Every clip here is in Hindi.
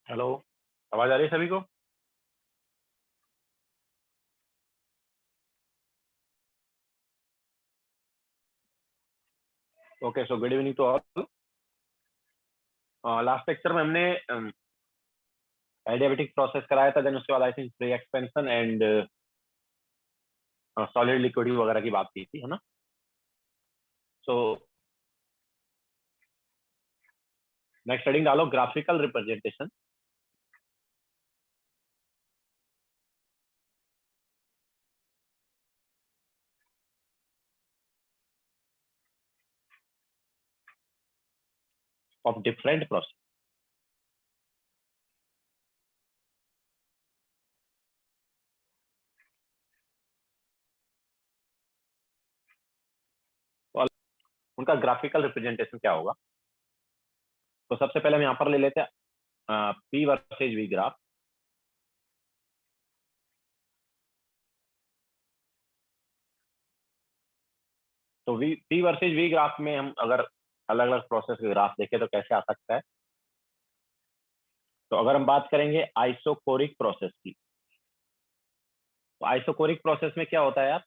हेलो। आवाज आ रही है सभी को? Okay, so good evening to all. Last lecture में हमने एडियाबेटिक प्रोसेस कराया था, देन उसके बाद I think pre expansion and solid liquid वगैरह की बात की थी, है ना? सो नेक्स्ट हेडिंग डालो, graphical representation of different process. तो उनका ग्राफिकल रिप्रेजेंटेशन क्या होगा? तो सबसे पहले हम यहाँ पर ले लेते हैं पी वर्सेज वी ग्राफ। तो V P versus V graph में हम अगर अलग अलग प्रोसेस के ग्राफ देखें तो कैसे आ सकता है? तो अगर हम बात करेंगे आइसोकोरिक प्रोसेस की, तो आइसोकोरिक प्रोसेस में क्या होता है यार?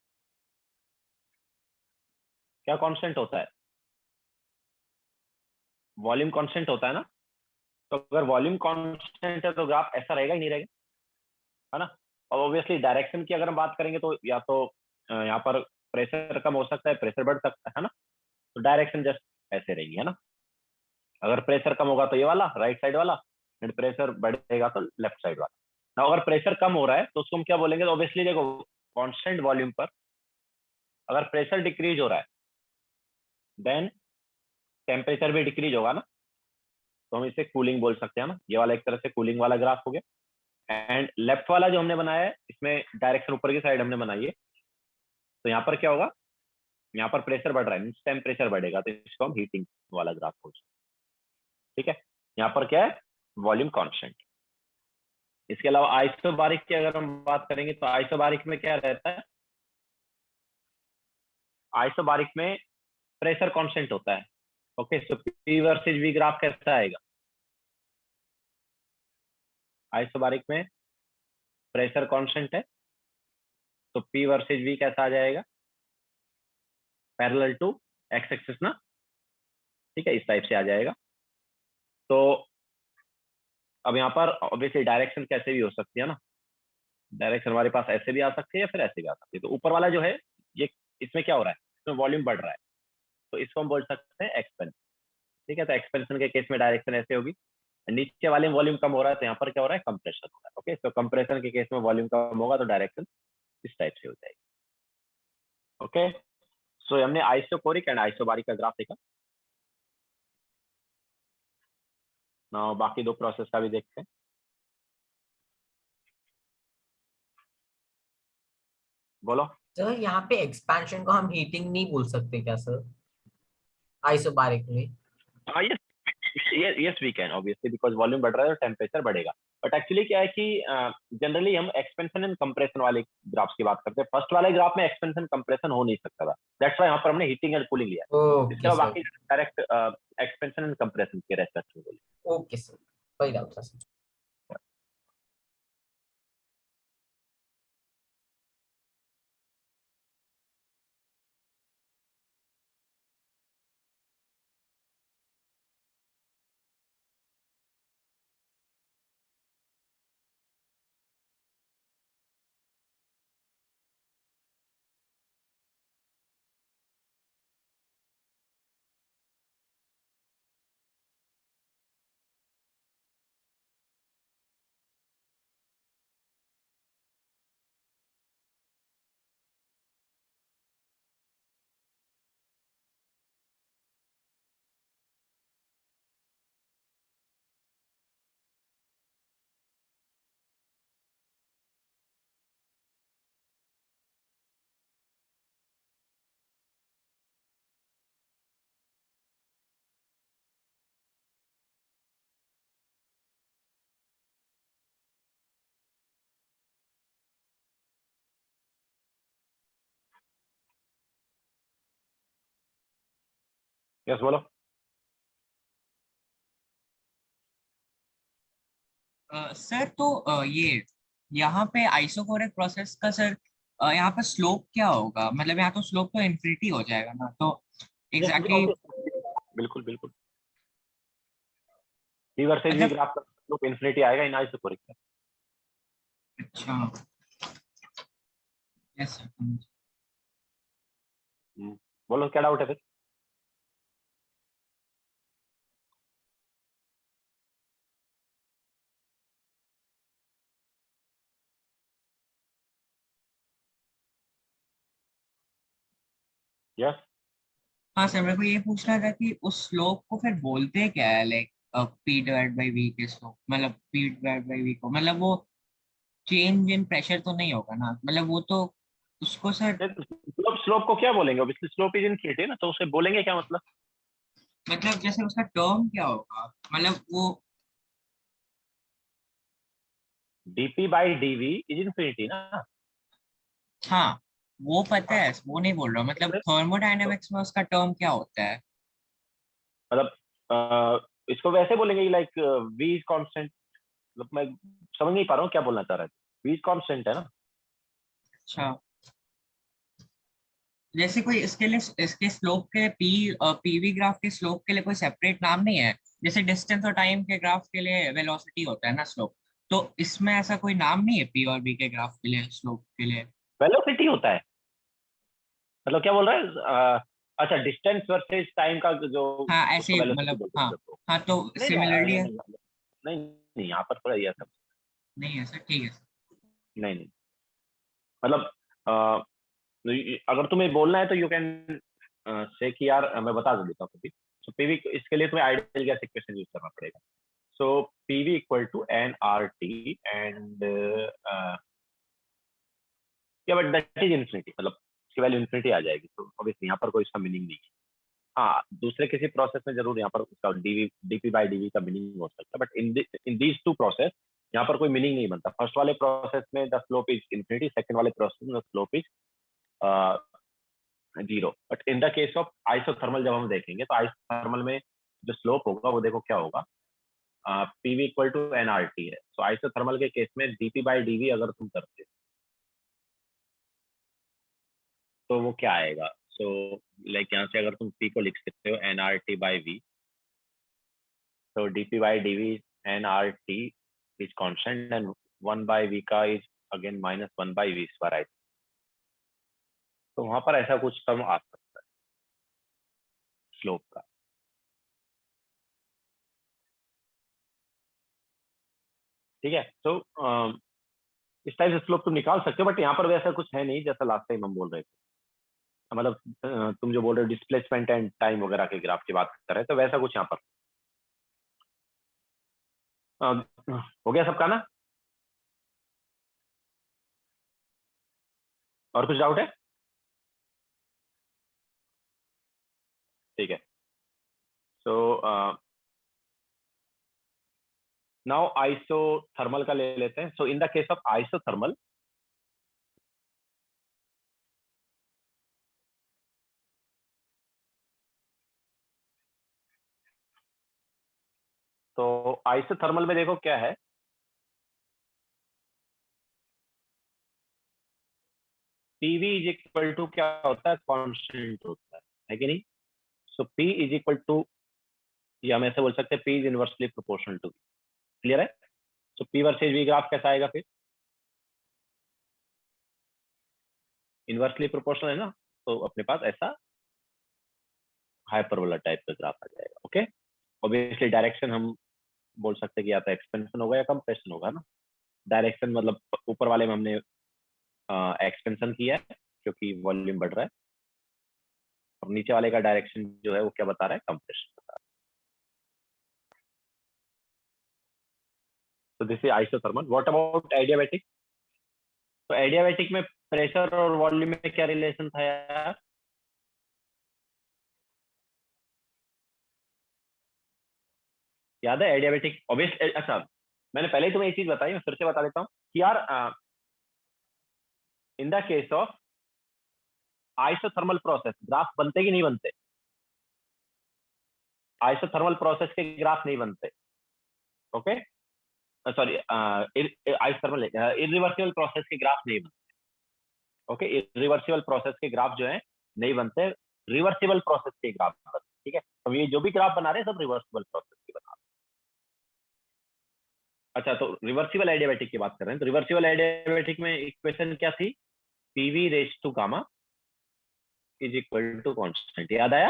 क्या कांस्टेंट होता है? वॉल्यूम कांस्टेंट होता है ना? तो अगर वॉल्यूम कांस्टेंट है तो ग्राफ ऐसा रहेगा ही नहीं रहेगा, है ना? और ऑब्वियसली डायरेक्शन की अगर हम बात करेंगे तो या तो यहाँ पर प्रेशर कम हो सकता है, प्रेशर बढ़ सकता है ना? तो डायरेक्शन जस्ट ऐसे रहेगी, है ना? अगर प्रेशर कम होगा तो ये वाला राइट साइड वाला, एंड प्रेशर बढ़ेगा तो लेफ्ट साइड वाला ना। अगर प्रेशर कम हो रहा है तो उसको हम क्या बोलेंगे? तो ऑब्वियसली देखो, कांस्टेंट वॉल्यूम पर अगर प्रेशर डिक्रीज हो रहा है देन टेम्परेचर भी डिक्रीज होगा ना, तो हम इसे कूलिंग बोल सकते हैं ना। ये वाला एक तरह से कूलिंग वाला ग्राफ हो गया। एंड लेफ्ट वाला जो हमने बनाया है इसमें डायरेक्शन ऊपर की साइड हमने बनाई है, तो यहाँ पर क्या होगा? यहाँ पर प्रेशर बढ़ रहा है, टेम्परेचर बढ़ेगा, तो इसको हम हीटिंग वाला ग्राफ बोल सकते हैं। ठीक है, यहाँ पर क्या है? Volume constant. इसके अलावा आइसोबारिक की अगर हम बात करेंगे तो आइसोबारिक में क्या रहता है? आइसोबारिक में प्रेशर कांस्टेंट होता है। Okay, so P versus V graph कैसा आएगा? आइसोबारिक में प्रेशर कांस्टेंट है, तो पी वर्सेज वी कैसा आ जाएगा? पैरेलल टू एक्स एक्सिस ना। ठीक है, इस टाइप से आ जाएगा। तो अब यहाँ पर ऑब्वियसली डायरेक्शन कैसे भी हो सकती है ना। डायरेक्शन हमारे पास ऐसे भी आ सकती है या फिर ऐसे भी आ सकती है। तो ऊपर वाला जो है ये, इसमें क्या हो रहा है? इसमें वॉल्यूम बढ़ रहा है, तो इसको हम बोल सकते हैं एक्सपेंशन। ठीक है, तो एक्सपेंशन के केस में डायरेक्शन ऐसे होगी। नीचे वाले में वॉल्यूम कम हो रहा है तो यहाँ पर क्या हो रहा है? कंप्रेशन हो रहा है। ओके, तो कंप्रेशन के केस में वॉल्यूम कम होगा तो डायरेक्शन इस टाइप से हो जाएगी। ओके, सो हमने आइसोकोरिक एंड आइसोबारिक का ग्राफ देखा ना। बाकी दो प्रोसेस का भी देखते हैं। बोलो। सर यहाँ पे एक्सपेंशन को हम हीटिंग नहीं बोल सकते क्या सर, आइसोबारिक में? हाँ, yes we can obviously, because volume बढ़ रहा है तो टेम्परेचर बढ़ेगा। बट एक्चुअली क्या है कि जनरली हम एक्सपेंशन एंड कंप्रेशन वाले ग्राफ्स की बात करते हैं। फर्स्ट वाले ग्राफ में एक्सपेंशन कंप्रेशन हो नहीं सकता था, दैट्स व्हाई यहाँ पर हमने हीटिंग एंड कूलिंग लिया है। इसके ओके बाद सर। बाकी डायरेक्ट एक्सपेंशन एंड कंप्रेशन के रेस्पेक्ट में बोले। ओके सर, कोई डाउट था सर। यस बोलो। सर तो ये यहाँ पे आइसोकोरिक प्रोसेस का सर यहाँ पे स्लोप क्या होगा, मतलब यहाँ तो स्लोप तो इन्फिनिटी हो जाएगा ना, तो एग्जैक्टली बिल्कुल बिल्कुल, p वर्सेज v मतलब ग्राफ का स्लोप इन्फिनिटी आएगा इन आइसोकोरिक में। अच्छा यस सर। बोलो क्या डाउट है फिर। यस, हाँ सर, मेरे को ये पूछना था कि उस स्लोप को फिर बोलते क्या है, like P divide by V के स्लोप, मतलब पी डिवाइड बाई वी को, मतलब वो चेंज इन प्रेशर तो नहीं होगा ना, मतलब वो तो उसको सर, स्लोप स्लोप को क्या बोलेंगे, ऑब्वियसली स्लोप इज इनफिनिटी ना, तो उसे बोलेंगे क्या मतलब। मतलब जैसे उसका टर्म क्या होगा, मतलब वो dp by dv is infinity ना। हाँ वो पता है, वो नहीं बोल रहा हूँ, मतलब तो थर्मोडायनेमिक्स में उसका टर्म क्या होता है। मतलब इसको वैसे बोलेंगे लाइक v इज कांस्टेंट, मतलब मैं समझ नहीं पा रहा हूँ क्या बोलना चाह रहा है। v इज कांस्टेंट है ना। अच्छा, जैसे कोई इसके लिए, इसके स्लोप के लिए पीवी ग्राफ के स्लोप के लिए कोई सेपरेट नाम नहीं है, जैसे डिस्टेंस और टाइम के ग्राफ के लिए वेलोसिटी होता है ना स्लोप, तो इसमें ऐसा कोई नाम नहीं है पी और बी के ग्राफ के लिए स्लोप के लिए। वेलोसिटी होता है, मतलब क्या बोल रहा है अच्छा डिस्टेंस वर्सेज टाइम का जो, हाँ ऐसे उसको ही वेलोसिटी मतलब, बोल हाँ सकते हो। हाँ तो नहीं सिमिलरली नहीं है। नहीं नहीं नहीं, यहाँ पर थोड़ा ये सब नहीं है सर, ठीक है सर। नहीं नहीं, मतलब अगर तुम्हें बोलना है तो यू कैन से कि यार मैं बता देता हूँ अभी। सो पीवी इसके लिए तुम्हें आइडियल गैस इक्वेशन यूज करना पड़ेगा। So PV equal to N R T and या बट दैट इज इन्फिनिटी, मतलब इसकी वैल्यू इन्फिनिटी आ जाएगी, तो ऑब्वियसली यहाँ पर कोई इसका मीनिंग नहीं है। हाँ दूसरे किसी प्रोसेस में जरूर यहाँ पर उसका डीवी डीपी बाई डीवी का मीनिंग हो सकता है, but in these two process यहाँ पर कोई मीनिंग नहीं बनता। फर्स्ट वाले प्रोसेस में the slope is infinity, second वाले प्रोसेस में the slope is zero. But in the case of isothermal जब हम देखेंगे तो आइसोथर्मल में जो स्लोप होगा वो देखो क्या होगा, पीवी इक्वल टू एनआरटी है। सो आइसोथर्मल के केस में डीपी बाई डीवी अगर तुम करते हो तो वो क्या आएगा। सो लाइक यहाँ से अगर तुम पी को लिख सकते हो एनआरटी बाई वी, तो dp by dv nRT is constant and 1 by v का is again minus 1 by v square, तो वहां पर ऐसा कुछ टर्म आ सकता है स्लोप का। ठीक है, तो इस टाइप से स्लोप तुम निकाल सकते हो, बट यहाँ पर वैसा कुछ है नहीं जैसा लास्ट टाइम हम बोल रहे थे। मतलब तुम जो बोल रहे हो डिस्प्लेसमेंट एंड टाइम वगैरह के ग्राफ की बात कर रहे हैं, तो वैसा कुछ यहाँ पर हो गया सबका ना। और कुछ डाउट है। ठीक है, सो नाउ आइसोथर्मल का ले लेते हैं। So in the case of isothermal, तो आइसोथर्मल में देखो क्या है, पीवी इज इक्वल टू क्या होता है, कांस्टेंट होता है कि नहीं। So P is equal to, या हम ऐसे बोल सकते हैं P is inversely proportional to. Clear है। So P versus V graph कैसा आएगा फिर, इनवर्सली प्रोपोर्शनल है ना, तो अपने पास ऐसा हाइपरबोला टाइप का ग्राफ आ जाएगा। ओके, ऑब्वियसली डायरेक्शन हम बोल सकते हैं कि या तो एक्सपेंशन होगा या कंप्रेशन होगा ना। डायरेक्शन मतलब ऊपर वाले में हमने एक्सपेंशन किया है क्योंकि वॉल्यूम बढ़ रहा है, और नीचे वाले का डायरेक्शन जो है वो क्या बता रहा है, कंप्रेशन बता रहा है। तो this is isothermal. What about adiabatic. तो एडियाबैटिक में प्रेशर और वॉल्यूम में क्या रिलेशन था यार। याद है एडियाबैटिक ऑब्वियस, अच्छा मैंने पहले ही तुम्हें एक चीज बताई, मैं फिर से बता देता हूँ कि यार इन the case of isothermal process graph बनते कि नहीं बनते, आइसोथर्मल प्रोसेस के ग्राफ नहीं बनते। Okay, sorry isothermal irreversible process के ग्राफ नहीं बनते। ओके, इरिवर्सिबल प्रोसेस के ग्राफ जो है नहीं बनते, रिवर्सिबल प्रोसेस के ग्राफ बनते। ठीक है, तो ये जो भी ग्राफ बना रहे हैं सब रिवर्सिबल प्रोसेस के बना रहे हैं। अच्छा, तो रिवर्सिबल एडियाबैटिक की बात कर रहे हैं, तो रिवर्सिबल एडियाबैटिक में इक्वेशन क्या थी? PV raise to gamma is equal to constant, याद आया?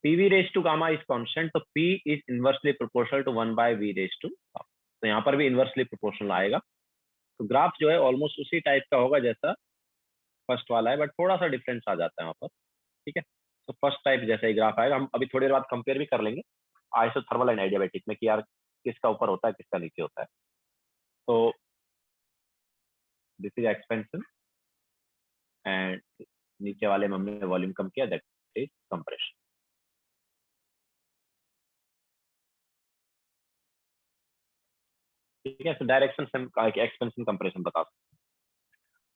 PV raise to gamma is constant, तो P is inversely proportional to 1 by V raise to, तो यहाँ पर भी इनवर्सली प्रोपोर्शनल आएगा। तो ग्राफ जो है ऑलमोस्ट उसी टाइप का होगा जैसा फर्स्ट वाला है, बट थोड़ा सा डिफरेंस आ जाता है वहाँ पर। ठीक है, तो फर्स्ट टाइप जैसा ही ग्राफ आएगा। हम अभी थोड़ी देर बाद कंपेयर भी कर लेंगे आइसोथर्मल एंड एडियाबैटिक में कि यार किसका ऊपर होता है किसका नीचे होता है। तो दिस इज एक्सपेंशन एंड नीचे वाले में हमने वॉल्यूम कम किया, दैट इज कंप्रेशन। ठीक है, तो डायरेक्शन से एक्सपेंशन कंप्रेशन बता सकते हैं।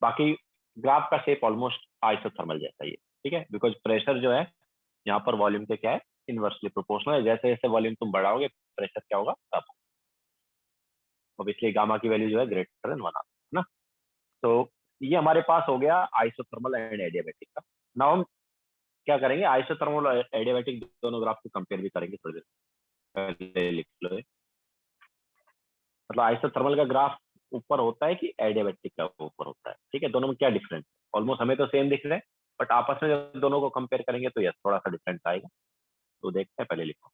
बाकी ग्राफ का शेप ऑलमोस्ट आइसोथर्मल जैसा ही है। ठीक है, बिकॉज प्रेशर जो है यहाँ पर वॉल्यूम के क्या है, इनवर्सली प्रोपोर्शनल है। जैसे जैसे वॉल्यूम तुम बढ़ाओगे प्रेशर क्या होगा, कम। ऑब्वियसली गामा की वैल्यू जो है ग्रेटर देन 1 है ना। तो ये हमारे पास हो गया आइसोथर्मल एंड एडियाबैटिक का। नाउ हम क्या करेंगे, आइसोथर्मल और एडियाबैटिक दोनों ग्राफ को कंपेयर भी करेंगे थोड़ी देर पहले। लिख लो, मतलब आइसोथर्मल का ग्राफ ऊपर होता है कि एडियाबैटिक का ऊपर होता है। ठीक है, दोनों में क्या डिफरेंस है? ऑलमोस्ट हमें तो सेम दिख रहे हैं, बट आपस में जब दोनों को कंपेयर करेंगे तो यस थोड़ा सा डिफरेंस आएगा। तो देखते हैं, पहले लिखो।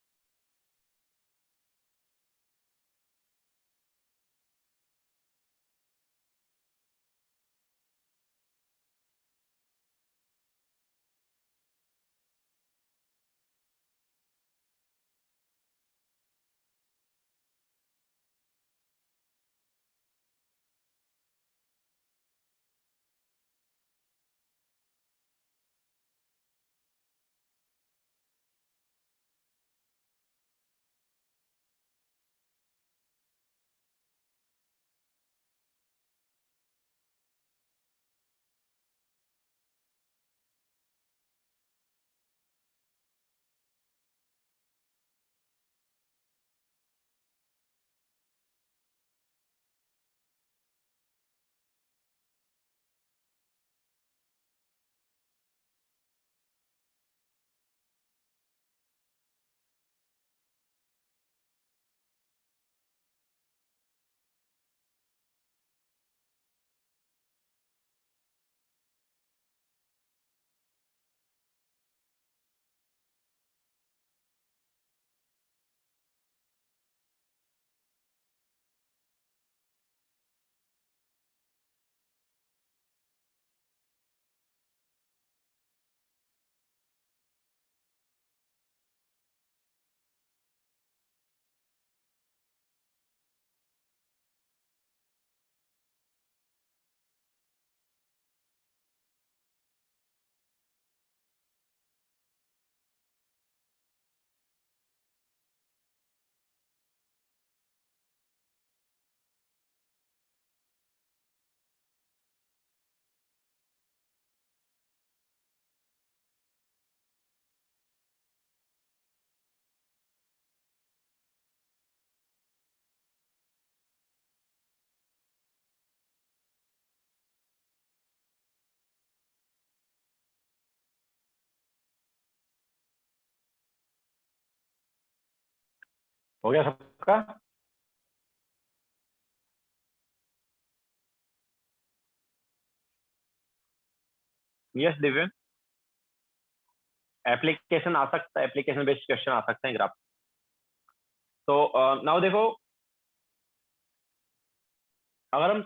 हो गया सबका? यस दिव्य, एप्लीकेशन आ सकता है, एप्लीकेशन बेस्ड क्वेश्चन आ सकते हैं ग्राफ। तो नाउ देखो, अगर हम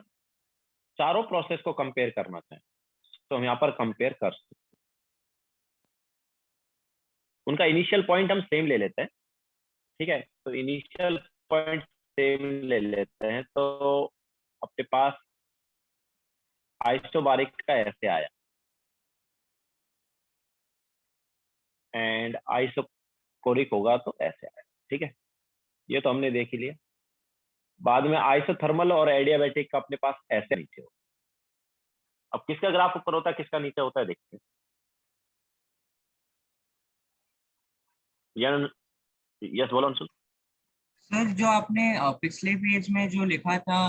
चारों प्रोसेस को कंपेयर करना चाहें तो हम यहाँ पर कंपेयर कर सकते हैं। उनका इनिशियल पॉइंट हम सेम ले लेते हैं। ठीक है, तो इनिशियल पॉइंट सेम ले लेते हैं, तो अपने पास आइसोबारिक का ऐसे आया एंड आइसोकोरिक होगा तो ऐसे आया। ठीक है, ये तो हमने देख ही लिया। बाद में आइसोथर्मल और एडियाबैटिक का अपने पास ऐसे नीचे हो। अब किसका ग्राफ ऊपर होता है किसका नीचे होता है देखते हैं। यस बोलो अंशुल। सर जो आपने पिछले पेज में जो लिखा था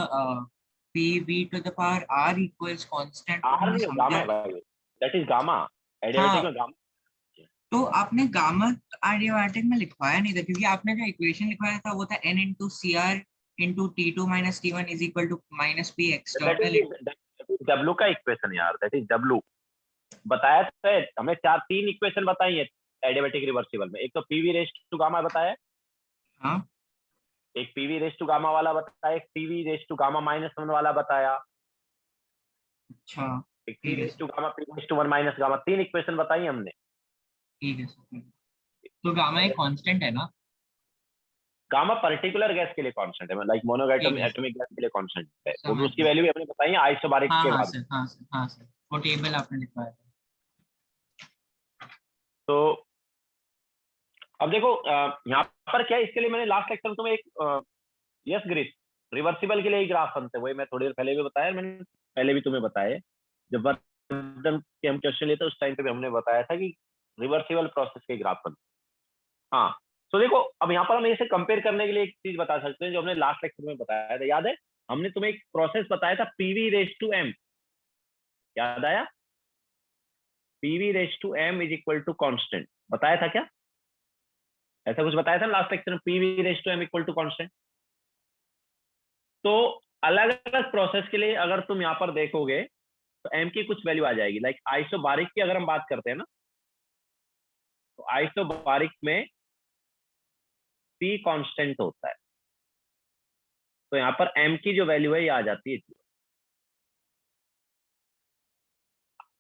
P V to the power R equals constant, वो आर मैं नहीं, गामा समझा। है भाई, दैट इज गामा, एडियाबैटिक हाँ, में गामा। तो आपने गामा एडियाबैटिक में लिखवाया नहीं था, क्योंकि आपने जो इक्वेशन लिखवाया था वो था n into C R into T two minus T one is equal to minus P that external. Is W का इक्वेशन यार, दैट इज डब्ल्यू। बताया तो है, हमें तीन इक्वेशन बताई है एडियाबैटिक रिवर्सिबल में। एक तो पीवी रेस टू गामा बताया, हाँ, एक पीवी रेस टू गामा वाला बताया, एक PV raise to gamma minus one वाला बताया, अच्छा, एक पी ठीक है raise sir, to gamma, P raise to one minus gamma, तीन इक्वेशन बताई हमने। ठीक है सर, ठीक है। तो गामा एक कांस्टेंट है ना? गामा पर्टिकुलर गैस के लिए कांस्टेंट है, लाइक मोनोएटम ठीक है सर, एटॉमिक गैस के लिए कांस्टेंट है, वो भी समझ उसकी गया। वैल्यू भी हमने बताई है आइसोबारिक हाँ के हाँ बाद। सर, हाँ सर, हाँ सर, वो टेबल आपने लिखवाया था। तो अब देखो यहाँ पर क्या है, इसके लिए मैंने लास्ट लेक्चर में तुम्हें एक यस ग्रिस रिवर्सिबल के लिए ही ग्राफ बनते हैं, वही मैं थोड़ी देर पहले भी बताया, मैंने पहले भी तुम्हें बताया, जब वर्धन के हम क्वेश्चन लेते उस टाइम पे भी हमने बताया था कि रिवर्सिबल प्रोसेस के ग्राफ बनते हैं। हाँ, तो देखो अब यहाँ पर हम इसे कंपेयर करने के लिए एक चीज बता सकते हैं जो हमने लास्ट लेक्चर में बताया था, याद है? हमने तुम्हें एक प्रोसेस बताया था पीवी रेस टू एम, याद आया? PV raise to M is equal to constant, बताया था क्या? ऐसा कुछ बताया था लास्ट लेक्चर में, PV raise to M equal to constant. तो अलग अलग प्रोसेस के लिए अगर तुम यहाँ पर देखोगे तो एम की कुछ वैल्यू आ जाएगी, लाइक आइसोबारिक की अगर हम बात करते हैं ना, तो आइसोबारिक में पी कांस्टेंट होता है, तो यहाँ पर एम की जो वैल्यू है ये आ जाती है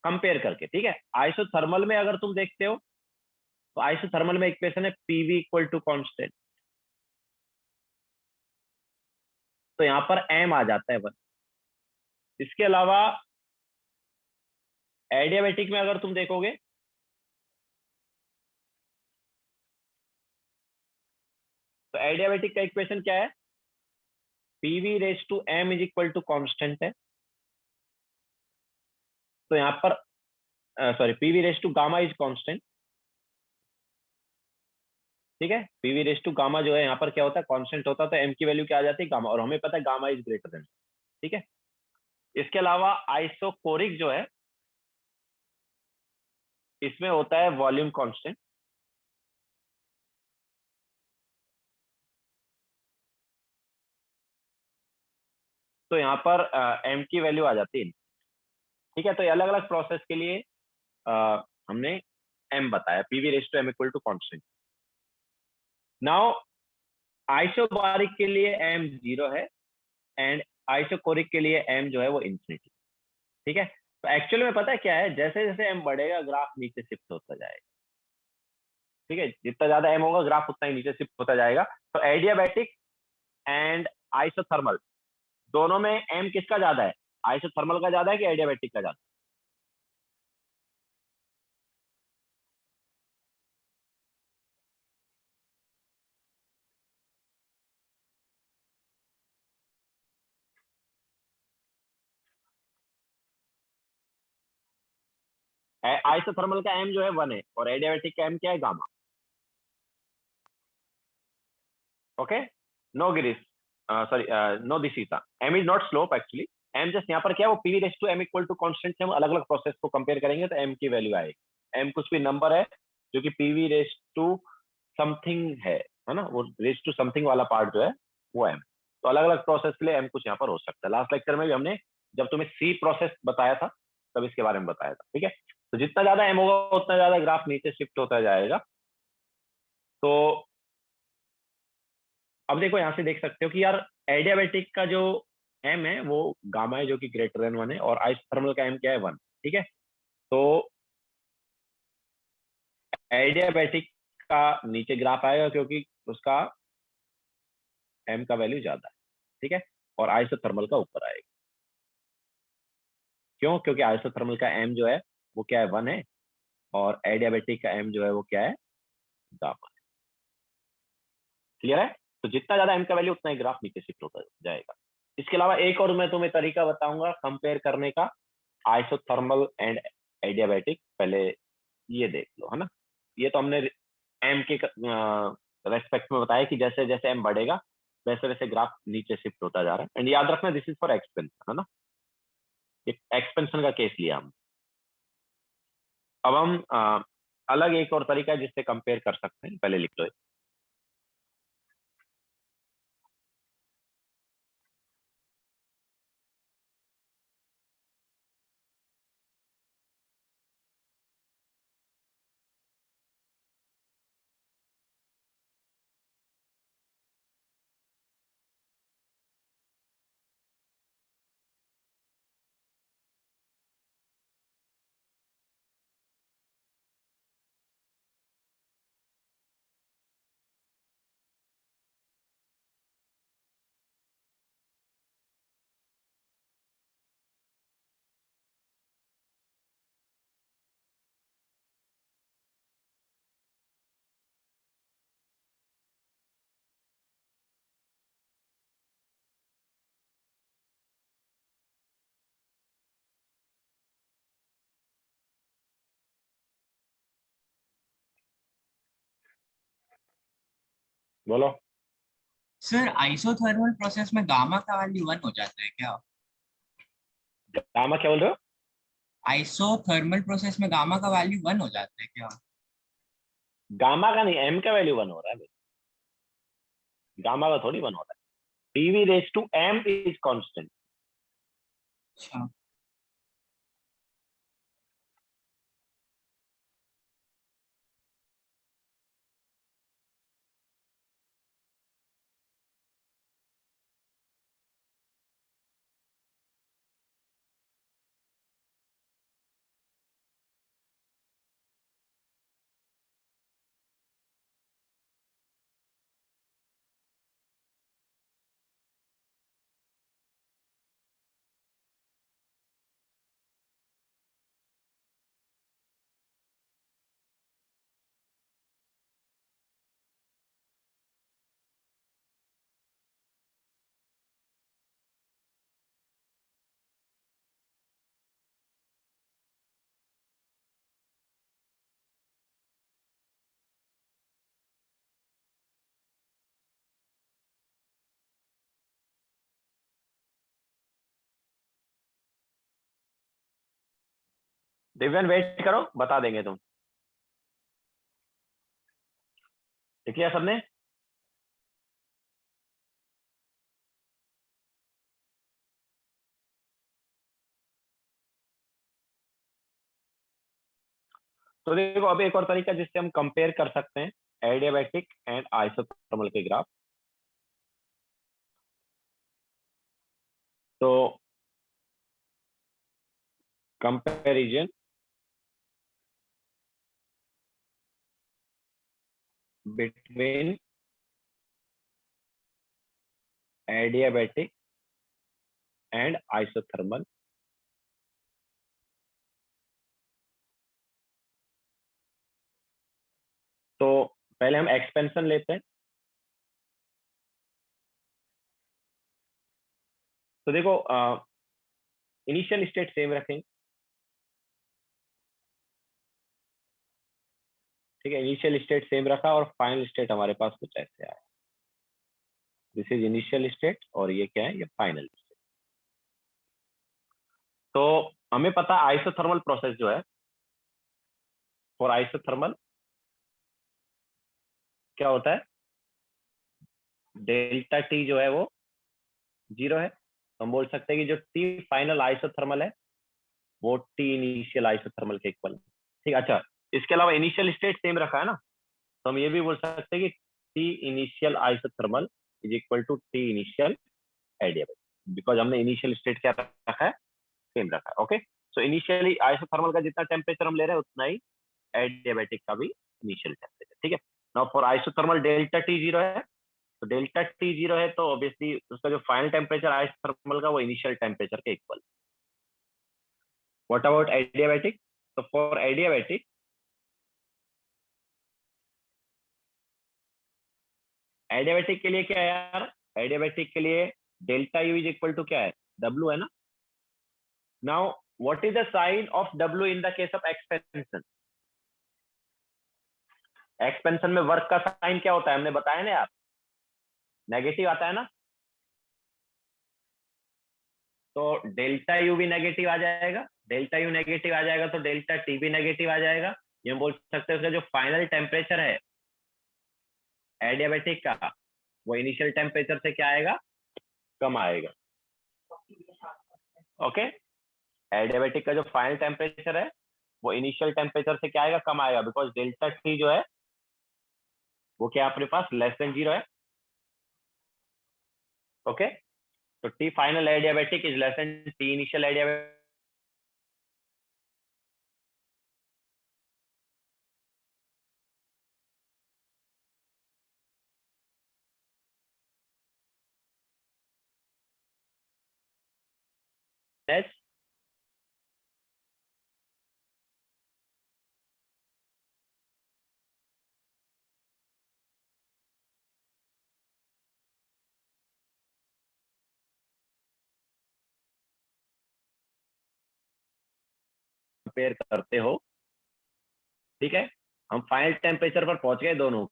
कंपेयर करके, ठीक है? आइसोथर्मल में अगर तुम देखते हो तो आइसोथर्मल में इक्वेशन है पीवी इक्वल टू कांस्टेंट, तो यहाँ पर एम आ जाता है 1। इसके अलावा एडियाबैटिक में अगर तुम देखोगे तो एडियाबैटिक का इक्वेशन क्या है? PV raise to M is equal to constant है, तो यहाँ पर sorry, PV raise to gamma is constant, ठीक है? पीवी रेस टू गामा जो है यहाँ पर क्या होता है, कांस्टेंट होता है, तो एम की वैल्यू क्या आ जाती है? गामा, और हमें पता है गामा इज ग्रेटर देन, ठीक है? इसके अलावा आइसोकोरिक जो है इसमें होता है वॉल्यूम कांस्टेंट, तो यहाँ पर एम की वैल्यू आ जाती है, ठीक है? तो ये अलग अलग प्रोसेस के लिए हमने एम बताया, PV raise to M equal to constant. Now isobaric के लिए एम 0 है एंड आइसोकोरिक के लिए एम जो है वो इंफिनिटी, ठीक है? तो एक्चुअली में पता है क्या है, जैसे जैसे एम बढ़ेगा ग्राफ नीचे शिफ्ट होता जाएगा, ठीक है? जितना ज्यादा एम होगा ग्राफ उतना ही नीचे शिफ्ट होता जाएगा। तो एडियाबैटिक एंड आइसोथर्मल दोनों में एम किसका ज्यादा है? आइसोथर्मल का ज्यादा है कि एडियाबैटिक का ज्यादा है? आइसोथर्मल का एम जो है 1 है और एडियाबैटिक का एम क्या है? Gamma. Okay, no Girish, sorry, no Dishita, M is not slope actually, M just यहाँ पर क्या है, वो P raise to M equal to constant से हम अलग अलग प्रोसेस को कंपेयर करेंगे तो एम की वैल्यू आएगी। एम कुछ भी नंबर है जो कि पीवी रेस टू समथिंग है ना, वो रेस टू समथिंग वाला पार्ट जो है वो एम। तो अलग अलग प्रोसेस के लिए एम कुछ यहाँ पर हो सकता है। लास्ट लेक्चर में भी हमने जब तुम्हें सी प्रोसेस बताया था तब इसके बारे में बताया था, ठीक है? तो जितना ज्यादा एम होगा उतना ज्यादा ग्राफ नीचे शिफ्ट होता जाएगा। तो अब देखो यहाँ से देख सकते हो कि यार एडियाबैटिक का जो एम है वो गामा है जो कि ग्रेटर देन 1 है, और आइसोथर्मल का एम क्या है? 1, ठीक है? तो एडियाबैटिक का नीचे ग्राफ आएगा क्योंकि उसका एम का वैल्यू ज्यादा है, ठीक है? और आइसोथर्मल का ऊपर आएगा, क्यों? क्योंकि आइसोथर्मल का एम जो है वो क्या है? 1 है, और एडियाबैटिक का एम जो है वो क्या है? गामा। क्लियर है? तो जितना ज्यादा एम का वैल्यू उतना ही ग्राफ नीचे शिफ्ट होता जाएगा। इसके अलावा एक और मैं तुम्हें तरीका बताऊंगा कंपेयर करने का, आइसोथर्मल एंड एडियाबैटिक। पहले ये देख लो, है ना? ये तो हमने एम के रेस्पेक्ट में बताया कि जैसे जैसे m बढ़ेगा वैसे वैसे ग्राफ नीचे शिफ्ट होता जा रहा है। एंड याद रखना दिस इज फॉर एक्सपेंशन, है ना, एक्सपेंशन का केस लिया हम। अब हम अलग एक और तरीका है जिससे कंपेयर कर सकते हैं, पहले लिख लो। बोलो। सर आइसोथर्मल प्रोसेस में गामा का वैल्यू 1 हो जाता है क्या? गामा क्या बोल रहे हो? आइसोथर्मल प्रोसेस में गामा का वैल्यू 1 हो जाता है क्या? गामा का नहीं, m का वैल्यू 1 हो रहा है भाई, गामा का थोड़ी 1 हो रहा है। pv raise to m is constant. अच्छा। दिव्यन वेट करो, बता देंगे तुम। लिख लिया सबने? तो देखो अब एक और तरीका जिससे हम कंपेयर कर सकते हैं एडियाबैटिक एंड आइसोथर्मल के ग्राफ। तो comparison between adiabatic and isothermal. तो पहले हम एक्सपेंशन लेते हैं। तो देखो इनिशियल स्टेट सेम रखेंगे, ठीक है, इनिशियल स्टेट सेम रखा और फाइनल स्टेट हमारे पास कुछ ऐसे आया। दिस इज इनिशियल स्टेट और ये क्या है, ये फाइनल स्टेट। तो हमें पता है आइसोथर्मल प्रोसेस जो है, फॉर आइसोथर्मल क्या होता है, डेल्टा टी जो है वो 0 है। तो हम बोल सकते हैं कि जो टी फाइनल आइसोथर्मल है वो टी इनिशियल आइसोथर्मल के इक्वल है, ठीक है। अच्छा, इसके अलावा इनिशियल स्टेट सेम रखा है ना, तो हम ये भी बोल सकते हैं कि T initial isothermal is equal to T initial adiabatic, because हमने इनिशियल स्टेट क्या रखा है, सेम रखा है। ओके, सो इनिशियली आइसोथर्मल का जितना टेम्परेचर हम ले रहे हैं उतना ही एडियाबैटिक का भी इनिशियल टेम्परेचर, ठीक है। Now for isothermal delta T 0 है, तो डेल्टा टी 0 है तो ऑब्वियसली उसका जो फाइनल टेम्परेचर आइसोथर्मल का वो इनिशियल टेम्परेचर के इक्वल। What about adiabatic? तो फॉर एडियाबैटिक एडियाबैटिक के लिए क्या है यार, एडियाबैटिक के लिए delta U is equal to क्या है, डब्ल्यू है ना। Now what is the sign of W in the case of expansion? Expansion में वर्क का साइन क्या होता है, हमने बताया ना यार, नेगेटिव आता है ना, तो डेल्टा यू भी नेगेटिव आ जाएगा, डेल्टा यू नेगेटिव आ जाएगा तो डेल्टा टी भी नेगेटिव आ जाएगा। ये हम बोल सकते हैं उसका जो फाइनल टेम्परेचर है एडियाबेटिक का, वो इनिशियल टेम्परेचर से क्या आएगा, कम आएगा। ओके, एडियाबेटिक का जो फाइनल टेम्परेचर है वो इनिशियल टेम्परेचर से क्या आएगा, कम आएगा, बिकॉज डेल्टा टी जो है वो क्या अपने पास लेस देन 0 है। ओके, तो T final adiabatic is less than T initial adiabatic. Compare करते हो, ठीक है, हम फाइनल टेम्परेचर पर पहुंच गए दोनों।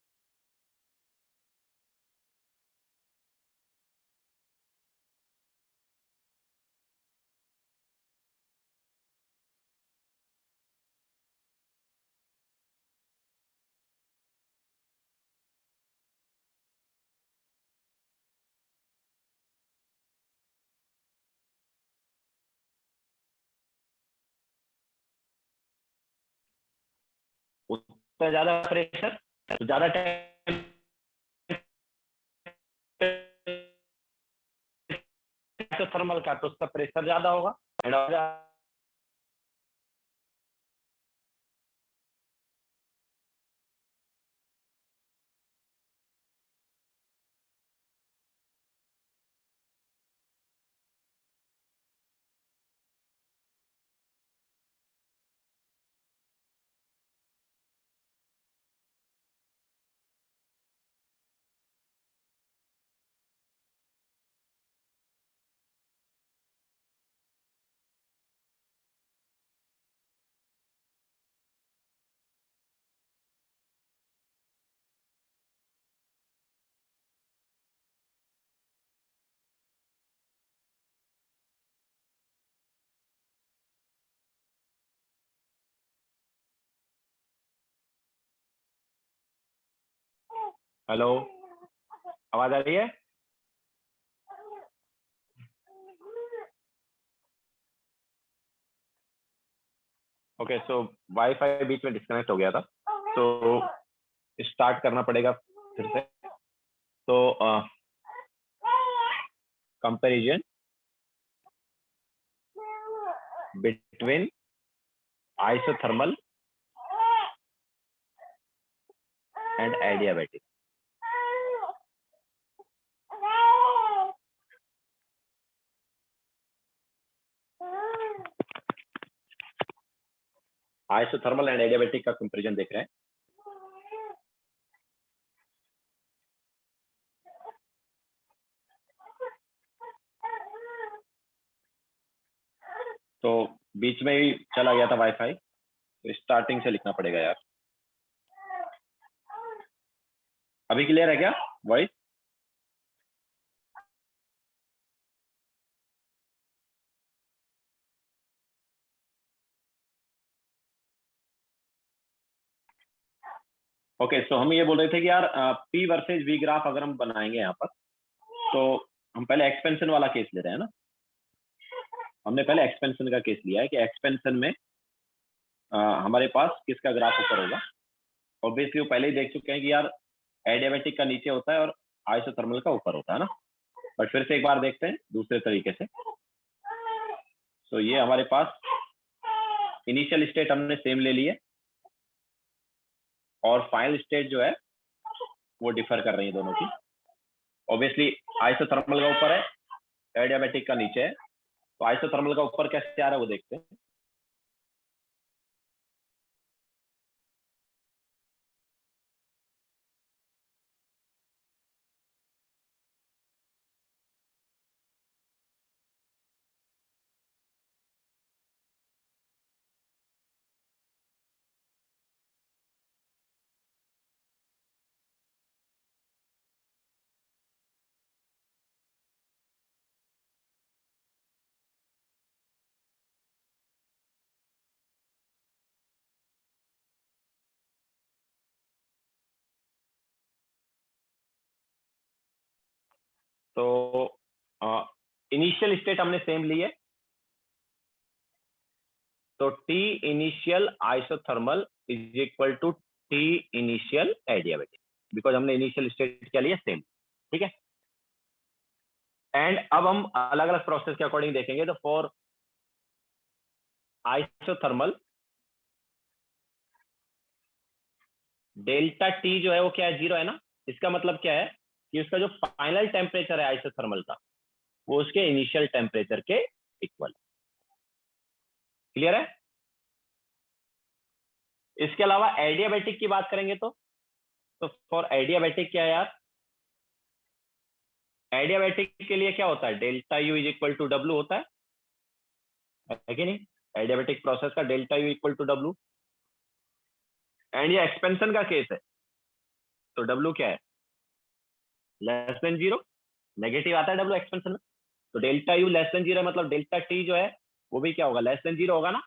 उतना ज्यादा प्रेशर तो ज्यादा थर्मल का तो उसका प्रेशर ज्यादा होगा, हेलो, आवाज आ रही है? ओके, सो वाईफाई बीच में डिस्कनेक्ट हो गया था, तो स्टार्ट करना पड़ेगा फिर से। तो comparison between isothermal and adiabatic. Isothermal and adiabatic का कंपैरिजन देख रहे हैं। तो बीच में ही चला गया था वाईफाई, तो स्टार्टिंग से लिखना पड़ेगा यार। अभी क्लियर है क्या वॉइस? ओके, सो हम ये बोल रहे थे कि यार पी वर्सेज वी ग्राफ अगर हम बनाएंगे यहाँ पर, तो हम पहले एक्सपेंशन वाला केस ले रहे हैं ना। हमने पहले एक्सपेंशन का केस लिया है कि एक्सपेंशन में हमारे पास किसका ग्राफ ऊपर होगा। ऑब्वियसली वो पहले ही देख चुके हैं कि यार एडियाबेटिक का नीचे होता है और आइसोथर्मल का ऊपर होता है ना, बट फिर से एक बार देखते हैं दूसरे तरीके से। तो ये हमारे पास इनिशियल स्टेट हमने सेम ले ली है और फाइनल स्टेट जो है वो डिफर कर रही है दोनों की। ऑब्वियसली आइसोथर्मल का ऊपर है, एडियाबेटिक का नीचे है, तो आइसोथर्मल का ऊपर कैसे आ रहा है वो देखते हैं। तो इनिशियल स्टेट हमने सेम ली है, तो T initial isothermal is equal to T initial adiabatic, because हमने इनिशियल स्टेट क्या लिया सेम, ठीक है। एंड अब हम अलग अलग प्रोसेस के अकॉर्डिंग देखेंगे। तो फॉर आइसोथर्मल डेल्टा टी जो है वो क्या है, 0 है ना। इसका मतलब क्या है कि उसका जो फाइनल टेम्परेचर है आइसोथर्मल का, वो उसके इनिशियल टेम्परेचर के इक्वल। क्लियर है। इसके अलावा एडियाबैटिक की बात करेंगे तो फॉर एडियाबैटिक क्या है यार, एडियाबैटिक के लिए क्या होता है, delta U is equal to W होता है कि नहीं। एडियाबैटिक प्रोसेस का delta U equal to W, and ये एक्सपेंशन का केस है, तो डब्ल्यू क्या है, लेस देन 0, नेगेटिव आता है डब्ल्यू एक्सपेंशन में। तो डेल्टा यू लेस देन 0 है, मतलब डेल्टा टी जो है वो भी क्या होगा, लेस देन 0 होगा ना।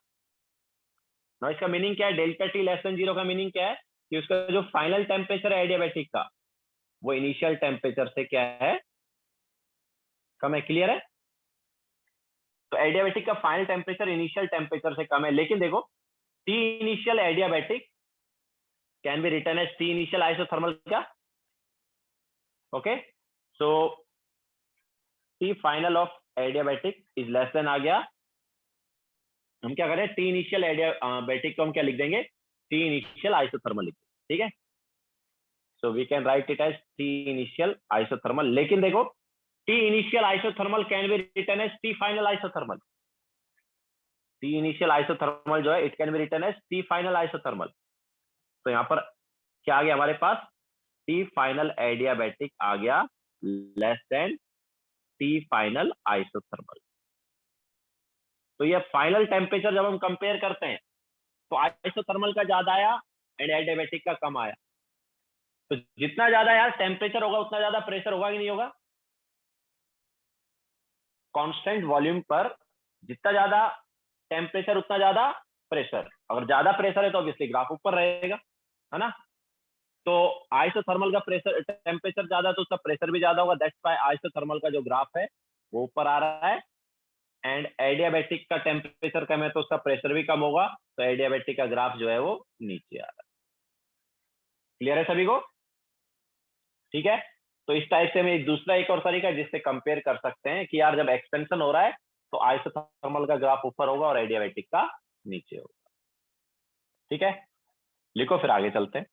ना इसका मीनिंग क्या है, डेल्टा टी लेस देन 0 का मीनिंग क्या है कि उसका जो फाइनल टेम्परेचर है एडियाबैटिक का, वो इनिशियल टेम्परेचर से क्या है, कम है। क्लियर है। तो एडियाबैटिक का फाइनल टेम्परेचर इनिशियल टेम्परेचर से कम है, लेकिन देखो T initial adiabatic can be written as T initial isothermal क्या। Okay, so T final of adiabatic is less than आ गया, हम क्या करें, टी इनिशियल एडियाबैटिक को हम क्या लिख देंगे, टी इनिशियल आइसोथर्मल लिख देंगे, ठीक है। So we can write it as T initial isothermal. लेकिन देखो T initial isothermal can be written as T final isothermal. T initial isothermal जो है it can be written as T final isothermal. तो यहाँ पर क्या आ गया हमारे पास, टी फाइनल एडियाबैटिक आ गया less than T final isothermal. तो ये फाइनल टेम्परेचर जब हम कंपेयर करते हैं तो आइसोथर्मल का ज्यादा आया एंड एडियाबैटिक का कम आया। तो जितना ज्यादा यार टेम्परेचर होगा उतना ज्यादा प्रेशर होगा कि नहीं होगा। कांस्टेंट वॉल्यूम पर जितना ज्यादा टेम्परेचर उतना ज्यादा प्रेशर। अगर ज्यादा प्रेशर है तो ऑब्वियसली ग्राफ ऊपर रहेगा, है ना। तो आइसोथर्मल का प्रेशर टेम्परेचर ज्यादा तो उसका प्रेशर भी ज्यादा होगा, दैट्स व्हाई आइसोथर्मल का जो ग्राफ है वो ऊपर आ रहा है। एंड एडियाबैटिक का टेम्परेचर कम है तो उसका प्रेशर भी कम होगा, तो एडियाबैटिक का ग्राफ जो है वो नीचे आ रहा है। क्लियर है सभी को, ठीक है। तो इस टाइप से मैं दूसरा एक और तरीका है जिससे कंपेयर कर सकते हैं कि यार जब एक्सपेंशन हो रहा है तो आइसोथर्मल का ग्राफ ऊपर होगा और एडियाबैटिक का नीचे होगा, ठीक है। लिखो फिर आगे चलते हैं।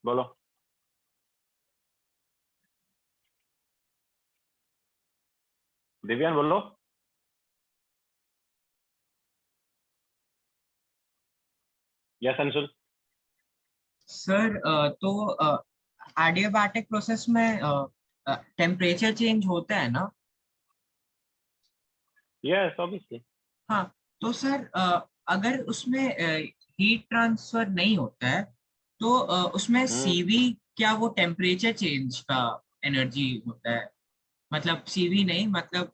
बोलो। दिव्यान बोलो। यस अंशुल। सर तो एडियाबैटिक प्रोसेस में टेम्परेचर चेंज होता है ना? Yes obviously. हाँ, तो सर अगर उसमें हीट ट्रांसफर नहीं होता है तो उसमें सीवी, क्या वो टेम्परेचर चेंज का एनर्जी होता है? मतलब सीवी नहीं, मतलब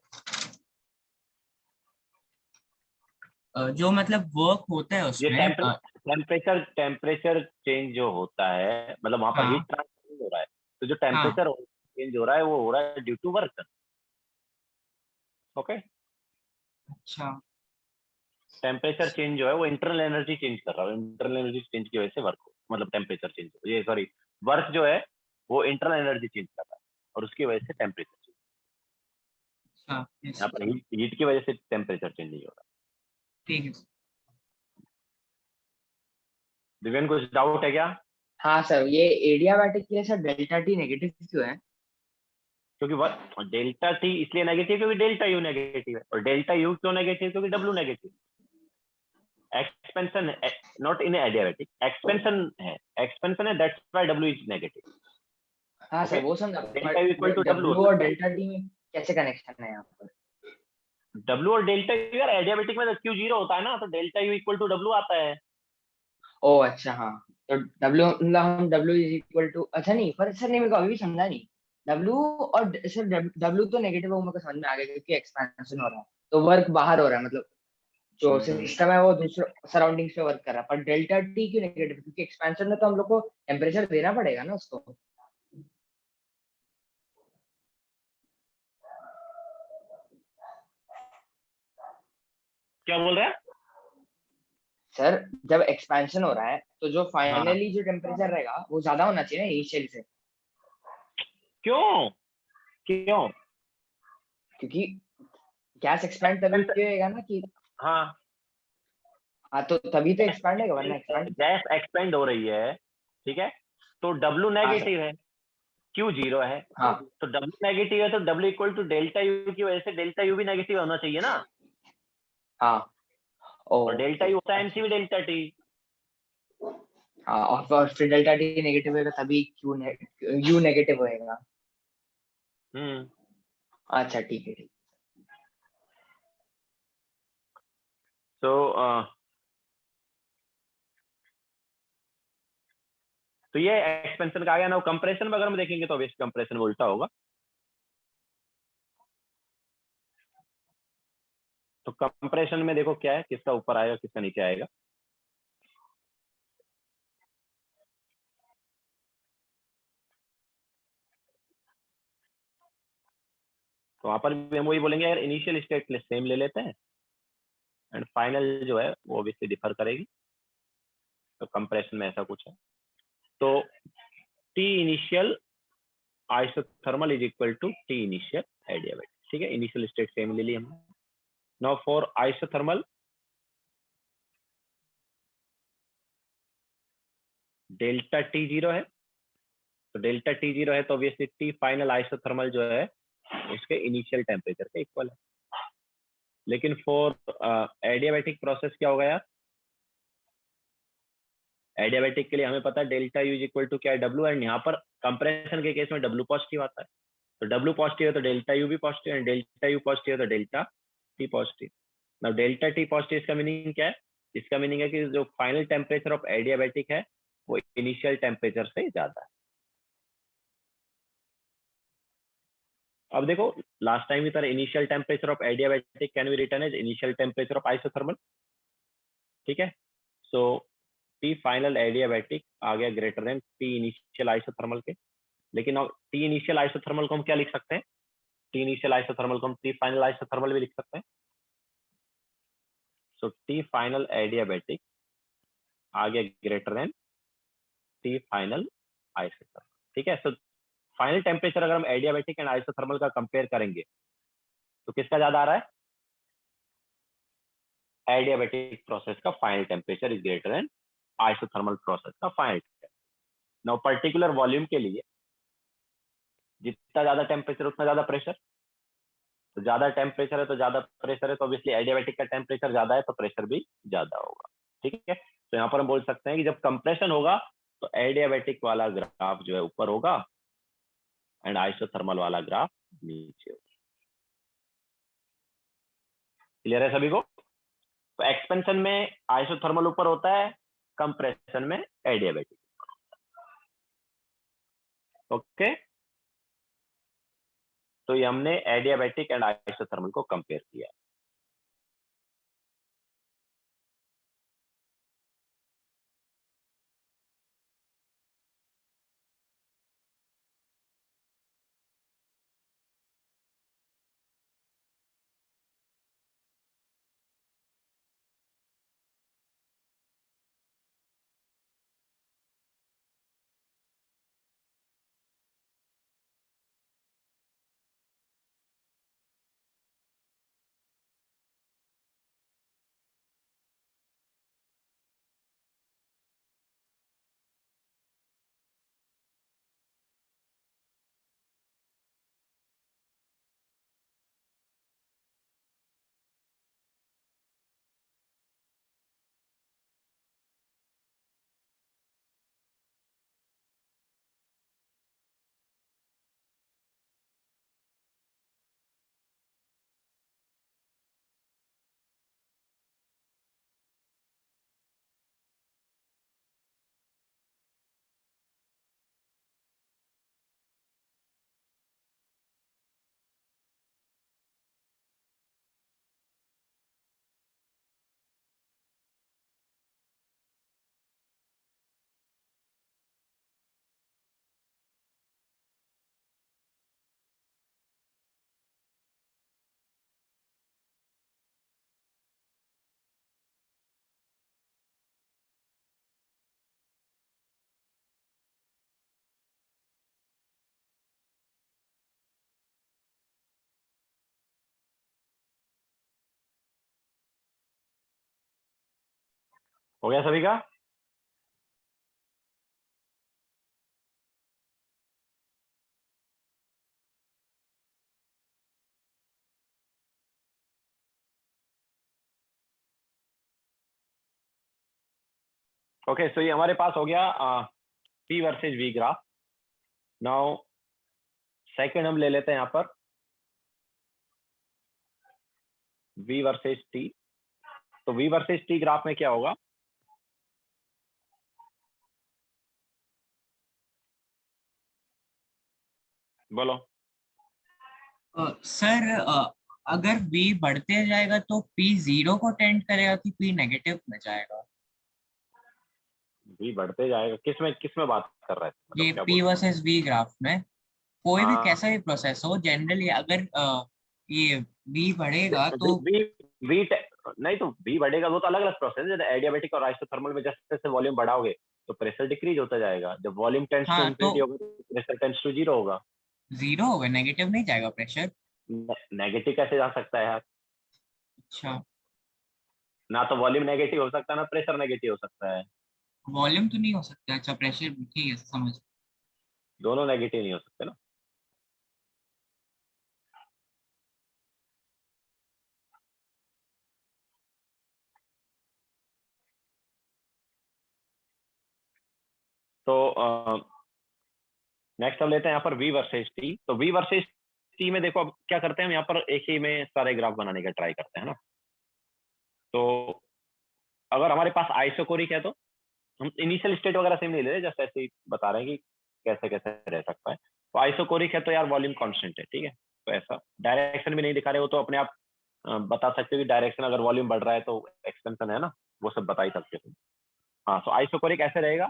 जो मतलब वर्क होता है ये उसमें टेम्परेचर चेंज जो होता है, मतलब वहां पर हीट हाँ ट्रांसफर हो रहा है, तो जो हाँ। टेम्परेचर चेंज हो रहा है वो हो रहा है ड्यू टू वर्क। ओके। अच्छा टेम्परेचर चेंज जो है वो इंटरनल एनर्जी चेंज कर रहा है, इंटरनल एनर्जी चेंज की वजह से वर्क, मतलब टेम्परेचर चेंज, ये सॉरी, वर्क जो है वो इंटरनल एनर्जी चेंज कर रहा है और उसकी वजह से टेम्परेचर चेंज। अच्छा, yes, यहाँ पर हीट की वजह से टेम्परेचर चेंज नहीं हो रहा। ठीक है। दिव्यन कुछ डाउट है क्या? हाँ सर, ये एडियाबैटिक के लिए सर डेल्टा टी नेगेटिव क्यों है? क्योंकि डेल्टा टी इसलिए नेगेटिव क्योंकि डेल्टा यू नेगेटिव है, और डेल्टा यू क्यों नेगेटिव? क्योंकि W negative. Expansion not in adiabatic, expansion है, एक्सपेंशन है, that's why W is negative. हाँ सर, ओके, वो समझा, delta U equal to W W होता और है। डेल्टा टी में कैसे कनेक्शन है यहाँ पर? डब्ल्यू और डेल्टा यू यार, एडियाबैटिक में तो क्यू जीरो होता है ना, तो delta U equal to W आता है। ओ अच्छा, हाँ। तो डब्ल्यू मतलब हम डब्ल्यू इज इक्वल टू, अच्छा नहीं पर सर, नहीं मेरे को अभी भी समझा नहीं। डब्ल्यू और सर, डब्ल्यू तो नेगेटिव है, वो मेरे को समझ में आ गया क्योंकि एक्सपेंशन हो रहा है तो वर्क बाहर हो रहा है, मतलब जो सिस्टम है वो दूसरे सराउंडिंग्स पे वर्क कर रहा है। पर डेल्टा टी क्यों नेगेटिव? क्योंकि एक्सपेंशन में तो हम लोग को टेम्परेचर देना पड़ेगा ना उसको। क्या बोल रहे हैं? सर जब एक्सपेंशन हो रहा है तो जो हाँ, फाइनली जो टेम्परेचर रहेगा वो ज्यादा होना चाहिए ना इनिशियल से, क्यों क्यों? क्योंकि गैस एक्सपैंड तभी होगा ना कि, हाँ, हाँ तो तभी तो एक्सपैंड होगा, वरना एक्सपैंड। गैस एक्सपेंड हो रही है, ठीक है, तो डब्ल्यू हाँ सर। नेगेटिव है, क्यू जीरो है, हाँ तो डब्ल्यू नेगेटिव है, तो W equal to delta U की वजह से डेल्टा यू भी नेगेटिव होना चाहिए ना, हाँ। और डेल्टा ओके, यू होता है अच्छा। MCV delta T. हाँ, और फिर डेल्टा टी नेगेटिव होगा तभी यू नेगेटिव होएगा। हम्म। अच्छा ठीक है, ठीक। तो तो ये एक्सपेंशन का आ गया ना। कंप्रेशन में अगर हम देखेंगे तो ऑब्वियसली कंप्रेशन में उल्टा होगा। तो कंप्रेशन में देखो क्या है, किसका ऊपर आएगा किसका नीचे आएगा। तो वहां पर भी हम वही बोलेंगे, यार इनिशियल स्टेट सेम ले लेते हैं एंड फाइनल जो है वो ऑब्वियसली डिफर करेगी। तो कंप्रेशन में ऐसा कुछ है। तो T initial isothermal is equal to T initial adiabatic, ठीक है, इनिशियल स्टेट सेम ले ली हमने। Now for isothermal, delta T zero है, तो डेल्टा टी जीरो है तो ऑब्वियसली टी फाइनल आइसोथर्मल जो है उसके इनिशियल टेम्परेचर के इक्वल है। लेकिन फॉर एडियाबैटिक प्रोसेस क्या होगा यार? एडियाबैटिक के लिए हमें पता है delta U is equal to क्या है, डब्ल्यू, एंड यहाँ पर कंप्रेशन के केस में डब्ल्यू पॉजिटिव आता है। तो डब्ल्यू पॉजिटिव है तो डेल्टा यू भी positive, and delta U positive है तो delta T positive. Now delta T positive, इसका मीनिंग क्या है? इसका मीनिंग है कि जो फाइनल टेम्परेचर ऑफ एडियाबैटिक है वो इनिशियल टेम्परेचर से ज्यादा है। अब देखो, लास्ट टाइम की तरह initial temperature of adiabatic can be written as initial temperature of isothermal, ठीक है। सो टी फाइनल एडियाबैटिक आ गया greater than T initial isothermal के। लेकिन अब टी इनिशियल आइसोथर्मल को हम क्या लिख सकते हैं? टी इनिशियल आइसोथर्मल को हम टी फाइनल आइसोथर्मल भी लिख सकते हैं। सो टी फाइनल एडियाबैटिक आ गया greater than T final isothermal, ठीक है। सो फाइनल टेम्परेचर अगर हम एडियाबैटिक एंड आइसोथर्मल का कंपेयर करेंगे तो किसका ज्यादा आ रहा है? एडियाबैटिक प्रोसेस का final temperature is greater than isothermal process का final temperature. Now particular volume के लिए जितना ज्यादा टेम्परेचर उतना ज्यादा प्रेशर, तो ज्यादा टेम्परेचर है तो ज्यादा प्रेशर है, तो ऑब्वियसली एडियाबैटिक का टेम्परेचर ज्यादा है तो प्रेशर भी ज्यादा होगा। ठीक है, तो यहाँ पर हम बोल सकते हैं कि जब कंप्रेशन होगा तो एडियाबैटिक वाला ग्राफ जो है ऊपर होगा एंड आइसोथर्मल वाला ग्राफ नीचे होगा। क्लियर है सभी को? तो एक्सपेंशन में आइसोथर्मल ऊपर होता है, कंप्रेशन में एडियाबैटिक। ओके, तो ये हमने एडियाबैटिक एंड आइसोथर्मल को कंपेयर किया। हो गया सभी का? ओके, सो ये हमारे पास हो गया P versus V graph. Now second हम ले लेते हैं यहाँ पर वी वर्सेज टी। तो वी वर्सेज टी ग्राफ में क्या होगा? बोलो। सर अगर v बढ़ते जाएगा तो p जीरो को टेंड करेगा कि p नेगेटिव में जाएगा? वी बढ़ते जाएगा, किस में बात कर रहे थे, ये मतलब क्या p बोल वर्सेस v ग्राफ में कोई भी रहे? कैसा भी प्रोसेस हो, जनरली अगर ये v बढ़ेगा तो वी वी नहीं, तो वी बढ़ेगा वो तो अलग अलग प्रोसेस है। एडियाबैटिक और आइसोथर्मल में जैसे जैसे वॉल्यूम बढ़ाओगे तो प्रेशर डिक्रीज होता जाएगा। जब वॉल्यूम टेंड्स टू हाँ तो इंफिनिटी होगा तो प्रेशर टेंड्स टू जीरो होगा। जीरो होगा, नेगेटिव नहीं जाएगा प्रेशर? नेगेटिव कैसे जा सकता है यार? अच्छा, ना तो वॉल्यूम नेगेटिव हो सकता है ना प्रेशर नेगेटिव हो सकता है। वॉल्यूम तो नहीं हो सकता। अच्छा, प्रेशर ठीक है, समझ। दोनों नेगेटिव नहीं हो सकते ना। तो नेक्स्ट हम लेते हैं यहाँ पर वी वर्सेज टी। तो वी वर्सेज टी में देखो अब क्या करते हैं हम, यहाँ पर एक ही में सारे ग्राफ बनाने का ट्राई करते हैं ना। तो अगर हमारे पास आइसोकोरिक है तो हम इनिशियल स्टेट वगैरह सेम नहीं ले रहे, जस्ट ऐसे ही बता रहे हैं कि कैसे कैसे रह सकता है। तो आइसोकोरिक है तो यार वॉल्यूम कांस्टेंट है, ठीक है। तो ऐसा डायरेक्शन भी नहीं दिखा रहे हो तो अपने आप बता सकते हो कि डायरेक्शन अगर वॉल्यूम बढ़ रहा है तो एक्सपेंशन है ना, वो सब बता ही सकते हो। हाँ, तो आइसोकोरिक ऐसे रहेगा।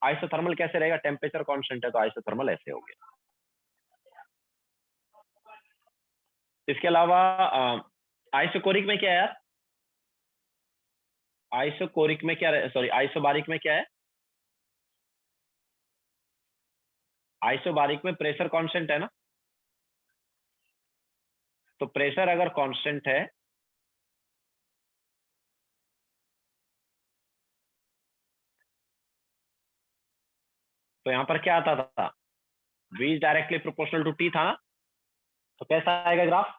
आइसोथर्मल कैसे रहेगा? टेम्परेचर कांस्टेंट है तो आइसोथर्मल ऐसे हो गया। इसके अलावा आइसोकोरिक में क्या है यार? आइसोकोरिक में क्या, सॉरी आइसोबारिक में क्या है? आइसोबारिक में प्रेशर कांस्टेंट है ना। तो प्रेशर अगर कांस्टेंट है तो यहाँ पर क्या आता था, v is directly proportional to t था ना, तो कैसा आएगा ग्राफ?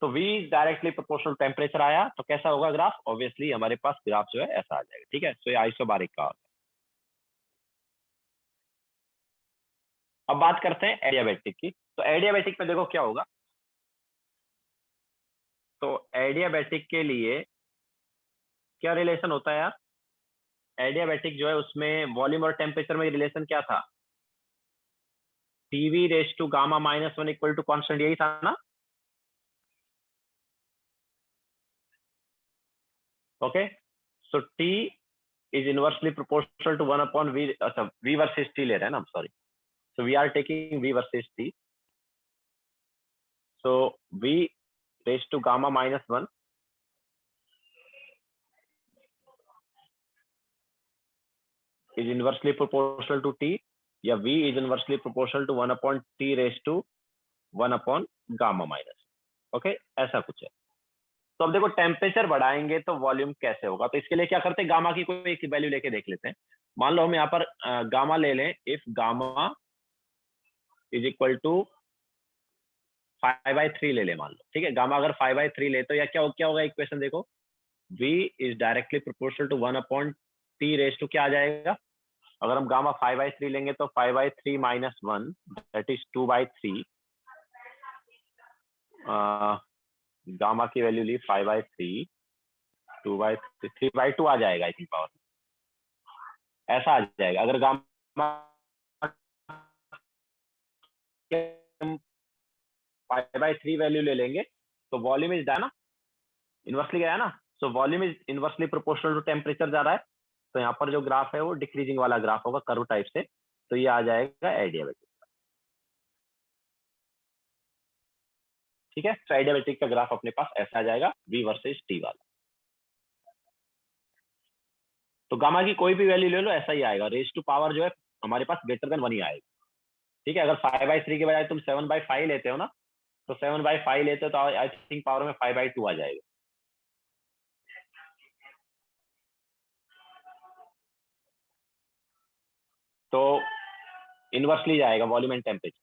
तो v is directly proportional temperature आया, तो कैसा होगा ग्राफ? ऑब्वियसली हमारे पास ग्राफ जो है ऐसा आ जाएगा। ठीक है, तो ये आइसोबारिक का। अब बात करते हैं एडियाबैटिक की। तो एडियाबैटिक में देखो क्या होगा, तो एडियाबैटिक के लिए क्या रिलेशन होता है यार? एडियाबैटिक जो है उसमें वॉल्यूम और टेम्परेचर में रिलेशन क्या था? TV raise to gamma minus one equal to constant, यही था ना? Okay, so T is inversely proportional to one upon V. अच्छा, वी वर्सेस टी ले रहे हैं ना हम, sorry. So we are taking V versus T, so V raise to gamma minus one is inversely proportional to t, या v is inversely proportional to 1 upon t raised to 1 upon gamma minus। Okay, ऐसा कुछ है। तो अब देखो टेम्परेचर बढ़ाएंगे तो वॉल्यूम कैसे होगा, तो इसके लिए क्या करते हैं, गामा की कोई एक वैल्यू लेके देख लेते हैं। मान लो हम यहाँ पर गामा ले लें, if gamma is equal to 5/3 ले लें मान लो। ठीक है, गामा अगर 5/3 ले तो या क्या होगा इक्वेशन देखो, v is directly proportional to 1 upon t raise to क्या आ जाएगा? अगर हम गामा 5/3 लेंगे तो 5/3 माइनस 1 दैट इज 2/3। गामा की वैल्यू ली 5/3, 2/3, 3/2 आ जाएगा आई थिंक पावर, ऐसा आ जाएगा। अगर गामा 5/3 वैल्यू ले लेंगे तो वॉल्यूम इज ना इनवर्सली गया ना, so volume is inversely proportional to temperature जा रहा है, तो यहाँ पर जो ग्राफ है वो डिक्रीजिंग वाला ग्राफ होगा कर्व टाइप से, तो ये आ जाएगा एडियाबैटिक। ठीक है, तो एडियाबैटिक का ग्राफ अपने पास ऐसा आ जाएगा, v वर्सेस t वाला। तो गामा की कोई भी वैल्यू ले लो ऐसा ही आएगा, रेज टू पावर जो है हमारे पास ग्रेटर देन 1 ही आएगा। ठीक है, अगर 5/3 के बजाय तुम 7/5 लेते हो ना, तो 7/5 लेते हो तो आई थिंक पावर में 5/2 आ जाएगा। तो इनवर्सली जाएगा वॉल्यूम एंड टेम्परेचर।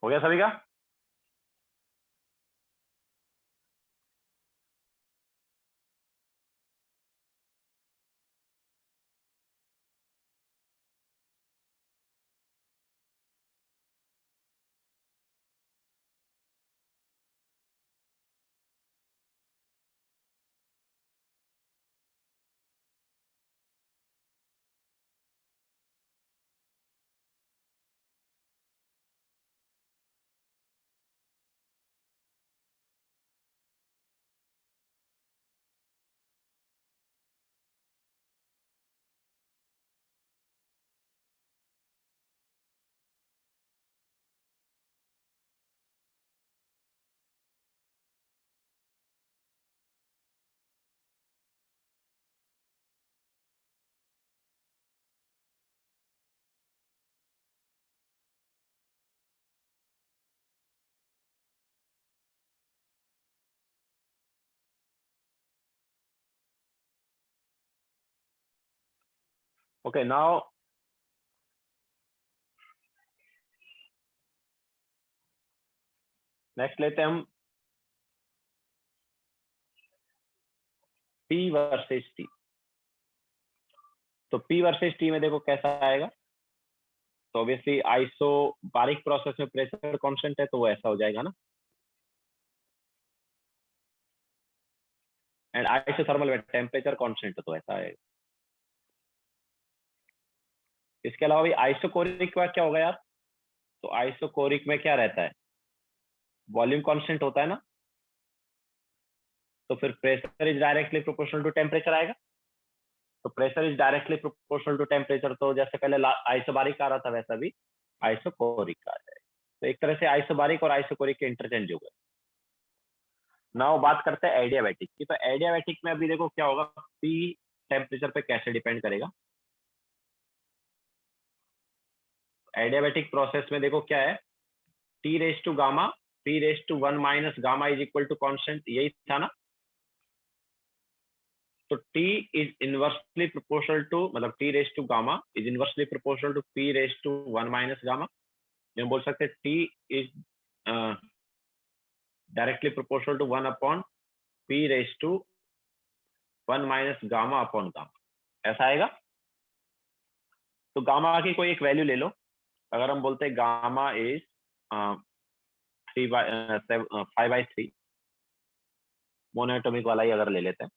हो गया सभी का? ओके नाउ नेक्स्ट लेते हैं हम P वर्सेस T। तो P वर्सेस T में देखो कैसा आएगा। तो ऑब्वियसली आइसोबारिक प्रोसेस में प्रेशर कांस्टेंट है तो वो ऐसा हो जाएगा ना, एंड आइसोथर्मल में टेम्परेचर कांस्टेंट है तो ऐसा आएगा। इसके अलावा भी आइसोकोरिक का क्या होगा यार? तो आइसोकोरिक में क्या रहता है? वॉल्यूम कांस्टेंट होता है ना, तो फिर pressure is directly proportional to temperature आएगा। तो pressure is directly proportional to temperature, तो जैसे पहले आइसोबारिक आ रहा था वैसा भी आइसोकोरिक आ जाएगा। तो एक तरह से आइसोबारिक और आइसोकोरिक के इंटरचेंज हो गए। नाउ बात करते हैं एडियाबैटिक की। तो एडियाबैटिक में अभी देखो क्या होगा, पी टेम्परेचर पे कैसे डिपेंड करेगा। एडियाबैटिक प्रोसेस में देखो क्या है, T raise to gamma, P raise to 1 minus gamma is equal to constant, यही था ना। तो T is inversely proportional to, मतलब T raise to gamma is inversely proportional to P raise to 1 minus gamma. हम बोल सकते हैं T is directly proportional to 1 upon P raise to 1 minus gamma upon gamma, ऐसा आएगा। तो गामा की कोई एक वैल्यू ले लो। अगर हम बोलते हैं गामा इज 5/3, मोनोएटॉमिक वाला ही अगर ले लेते हैं,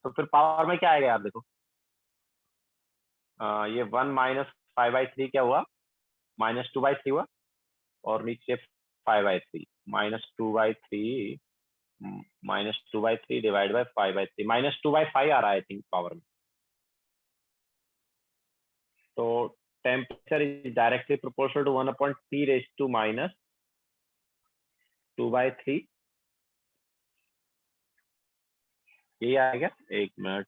तो फिर पावर में क्या आएगा यार देखो। ये 1 माइनस 5/3 क्या हुआ, -2/3 हुआ, और नीचे 5/3 -2/3 -2/3 डिवाइड बाय 5/3 -2/5 आ रहा है आई थिंक पावर में। तो temperature is directly proportional to 1 upon T raise to -2/3, यही आएगा। एक मिनट,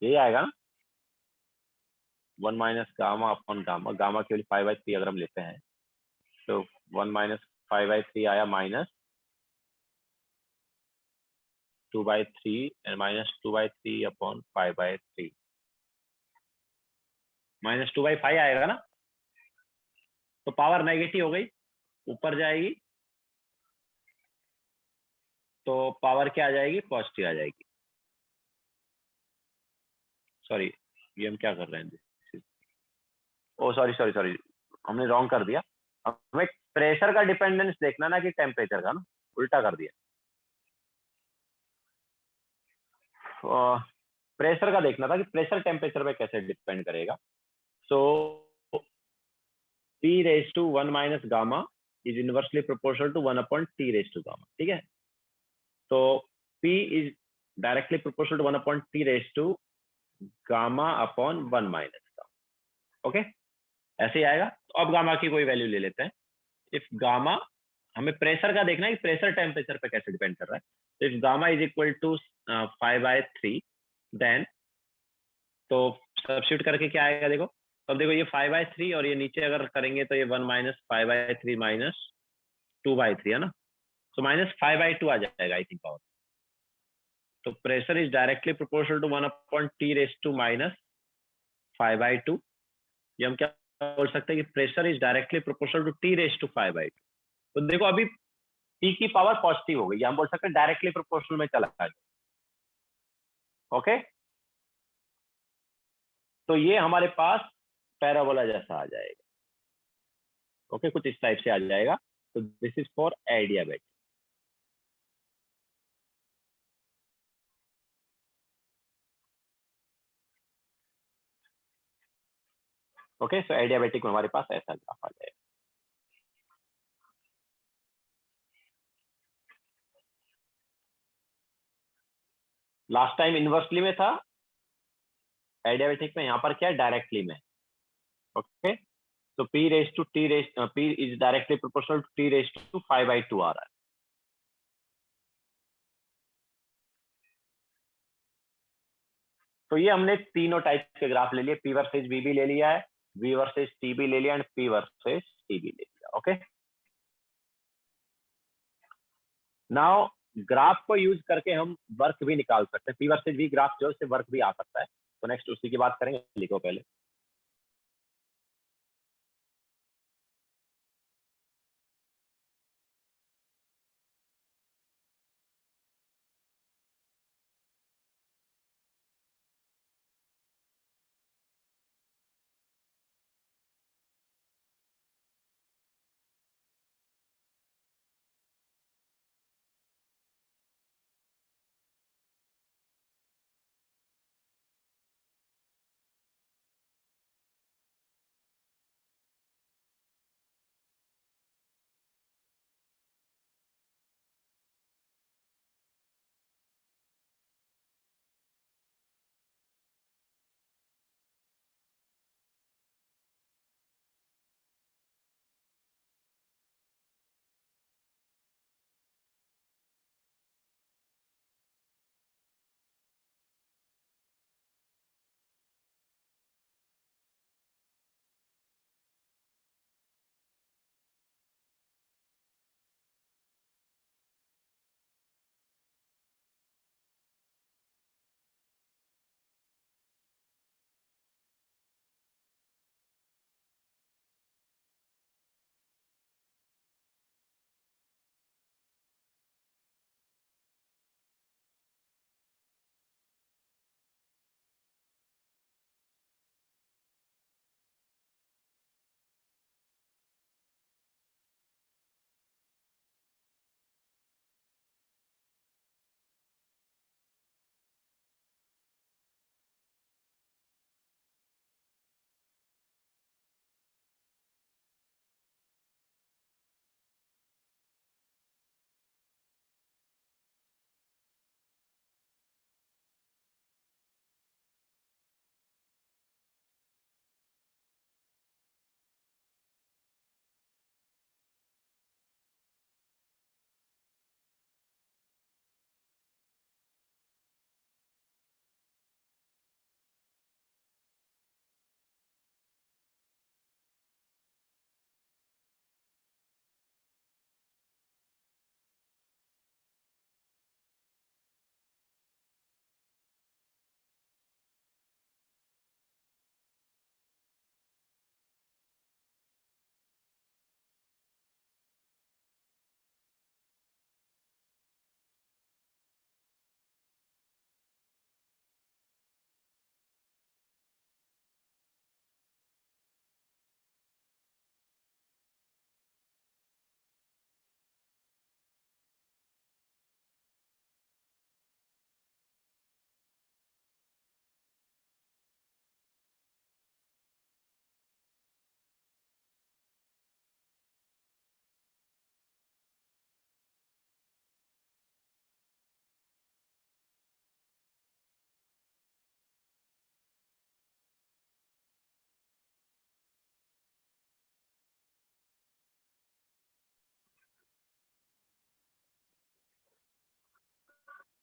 यही आएगा ना, 1 minus gamma upon gamma, gamma केवल 5/3 अगर हम लेते हैं तो 1 माइनस 5/3 आया माइनस 2/3 एंड -2/3 अपॉन 5/3 -2/5 आएगा ना। तो पावर नेगेटिव हो गई, ऊपर जाएगी तो पावर क्या आ जाएगी, पॉजिटिव आ जाएगी। सॉरी, ये हम क्या कर रहे हैं, ओ सॉरी सॉरी सॉरी, हमने रॉन्ग कर दिया। हमें प्रेशर का डिपेंडेंस देखना ना कि टेम्परेचर का, ना उल्टा कर दिया। प्रेशर का देखना था कि प्रेशर टेम्परेचर पे कैसे डिपेंड करेगा। So P raise to 1 minus gamma is inversely proportional to 1 upon T raise to gamma, ठीक है। तो P is directly proportional to 1 upon T raise to gamma upon 1 minus gamma, okay, ऐसे ही आएगा। तो अब गामा की कोई वैल्यू ले लेते हैं। इफ गामा, हमें प्रेशर का देखना है कि प्रेशर टेम्परेचर पे कैसे डिपेंड कर रहा है। If gamma is equal to 5/3, then तो सब्स्टिट्यूट करके क्या आएगा देखो। तो अब देखो ये 5/3 और ये नीचे अगर करेंगे तो ये 1 माइनस 5/3 माइनस 2/3 है ना, तो -5/2 आ जाएगा आई थिंक पावर। तो pressure is directly proportional to 1 upon T raise to -5/2। ये हम क्या बोल सकते हैं कि pressure is directly proportional to T raise to 5/2। तो देखो अभी T की पावर पॉजिटिव हो गई, हम बोल सकते हैं डायरेक्टली प्रोपोर्शनल में चला गया, ओके। तो ये हमारे पास पैराबोला जैसा आ जाएगा, ओके, कुछ इस टाइप से आ जाएगा। तो this is for adiabatic, okay. So adiabatic में हमारे पास ऐसा ग्राफ आ जाएगा। लास्ट टाइम इनवर्सली में था, एडियाबैटिक में यहाँ पर क्या है, डायरेक्टली में, ओके। तो P raise to P is directly proportional to T raise to 5/2 आ रहा है। तो ये हमने तीनों टाइप के ग्राफ ले लिए, पी वर्सेज वी भी ले लिया है, वी वर्सेज टी भी ले लिया एंड पी वर्सेज टी भी ले लिया। ओके, नाउ ग्राफ को यूज करके हम वर्क भी निकाल सकते हैं, पी वर्सेज वी ग्राफ जो है वर्क भी आ सकता है। तो नेक्स्ट उसी की बात करेंगे, लिखो पहले।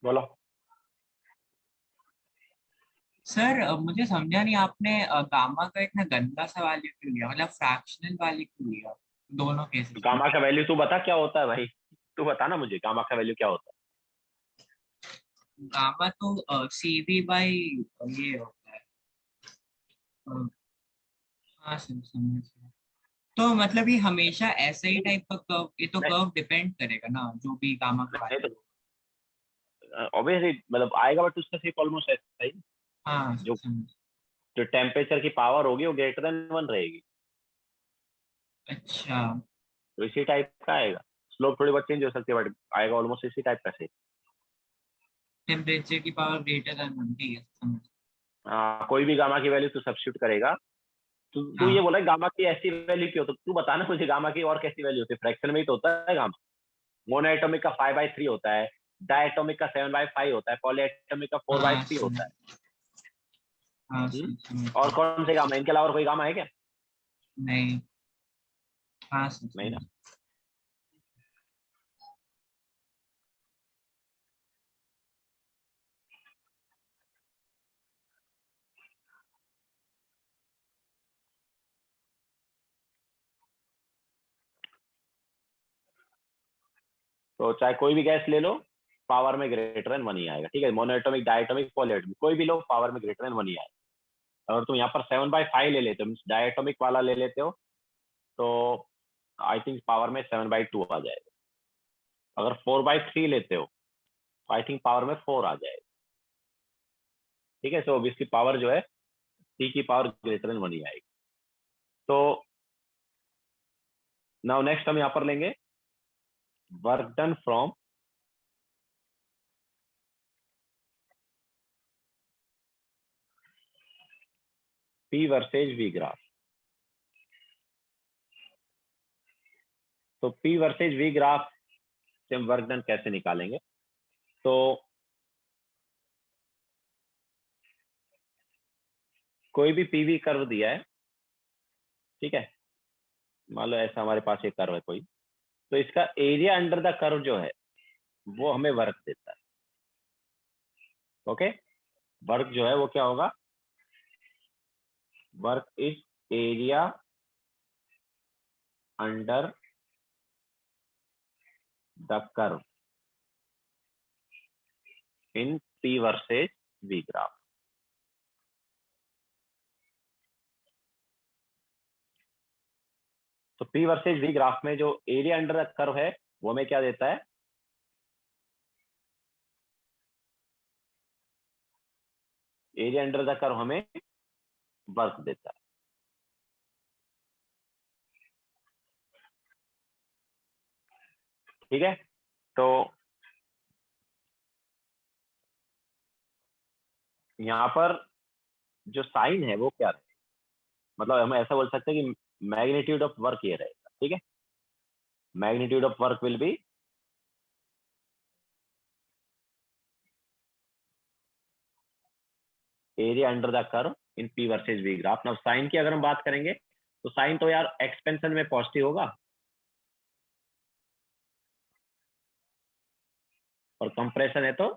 बोलो। सर मुझे समझा नहीं, आपने गामा का इतना गंदा सा वैल्यू क्यों लिया, मतलब फ्रैक्शनल वैल्यू क्यों लिया दोनों केसेस में? गामा का वैल्यू तू बता क्या होता है भाई, तू बता ना मुझे गामा का वैल्यू क्या होता है। गामा तो सीवी बाई ये होता है। अ, हाँ सर समझ गया। तो मतलब ये हमेशा ऐसा ही टाइप का कर्व, ये तो नहीं कर्व डिपेंड करेगा ना जो भी गामा का नहीं, वैल्यू। तो ऑब्वियसली मतलब आएगा, बट उसका शेप ऑलमोस्ट ऐसा ही। हाँ जो समझ। जो टेम्परेचर की पावर होगी वो ग्रेटर देन 1 रहेगी, अच्छा, तो इसी टाइप का आएगा। स्लोप थोड़ी बहुत चेंज हो सकती है बट आएगा ऑलमोस्ट इसी टाइप का शेप। टेम्परेचर की पावर ग्रेटर देन 1, ठीक है समझ। कोई भी गामा की वैल्यू तू सब्स्टिट्यूट करेगा। तू ये हाँ बोला गामा की ऐसी वैल्यू क्यों, तो तू बता ना मुझे गामा की और कैसी वैल्यू होती है, फ्रैक्शन में ही तो होता है गामा। मोनोएटॉमिक का 5/3 होता है, डायटोमिक का 7/5 होता है, पॉलीएटॉमिक का हाँ 4/3 होता समझ। है। हाँ हम्म? समझ और गया। कौन से गामा, इनके अलावा और कोई गामा है क्या? नहीं। हाँ सर नहीं ना। समझ। तो चाहे कोई भी गैस ले लो, पावर में ग्रेटर देन 1 ही आएगा, ठीक है। मोनोएटॉमिक, डायटोमिक, पॉलीएटॉमिक, कोई भी लो, पावर में ग्रेटर देन 1 ही आएगा। अगर तुम यहाँ पर 7/5 ले लेते हो, डायटोमिक वाला ले लेते हो, तो आई थिंक पावर में 7/2 आ जाएगा। अगर 4/3 लेते हो तो आई थिंक पावर में 4 आ जाएगा, ठीक है। सो अब इसकी पावर जो है टी की पावर ग्रेटर देन 1 ही आएगी। तो नाउ नेक्स्ट हम यहाँ पर लेंगे work done from P versus V graph. तो पी वर्सेज वी ग्राफ से हम वर्क डन कैसे निकालेंगे? तो कोई भी पीवी कर्व दिया है, ठीक है, मान लो ऐसा हमारे पास ये कर्व है कोई, तो इसका एरिया अंडर द कर्व जो है वो हमें वर्क देता है। ओके, वर्क जो है वो क्या होगा? Work is area under the curve in P versus V graph. तो पी वर्सेज वी ग्राफ में जो एरिया अंडर द कर्व है वो हमें क्या देता है? एरिया अंडर द कर्व हमें वर्क देता है। ठीक है, तो यहाँ पर जो साइन है वो क्या है, मतलब हम ऐसा बोल सकते हैं कि मैग्नीट्यूड ऑफ वर्क ये रहेगा, ठीक है। Magnitude of work will be area under the curve in P versus V graph. Now sign की अगर हम बात करेंगे तो साइन तो यार एक्सपेंशन में पॉजिटिव होगा और कंप्रेशन है तो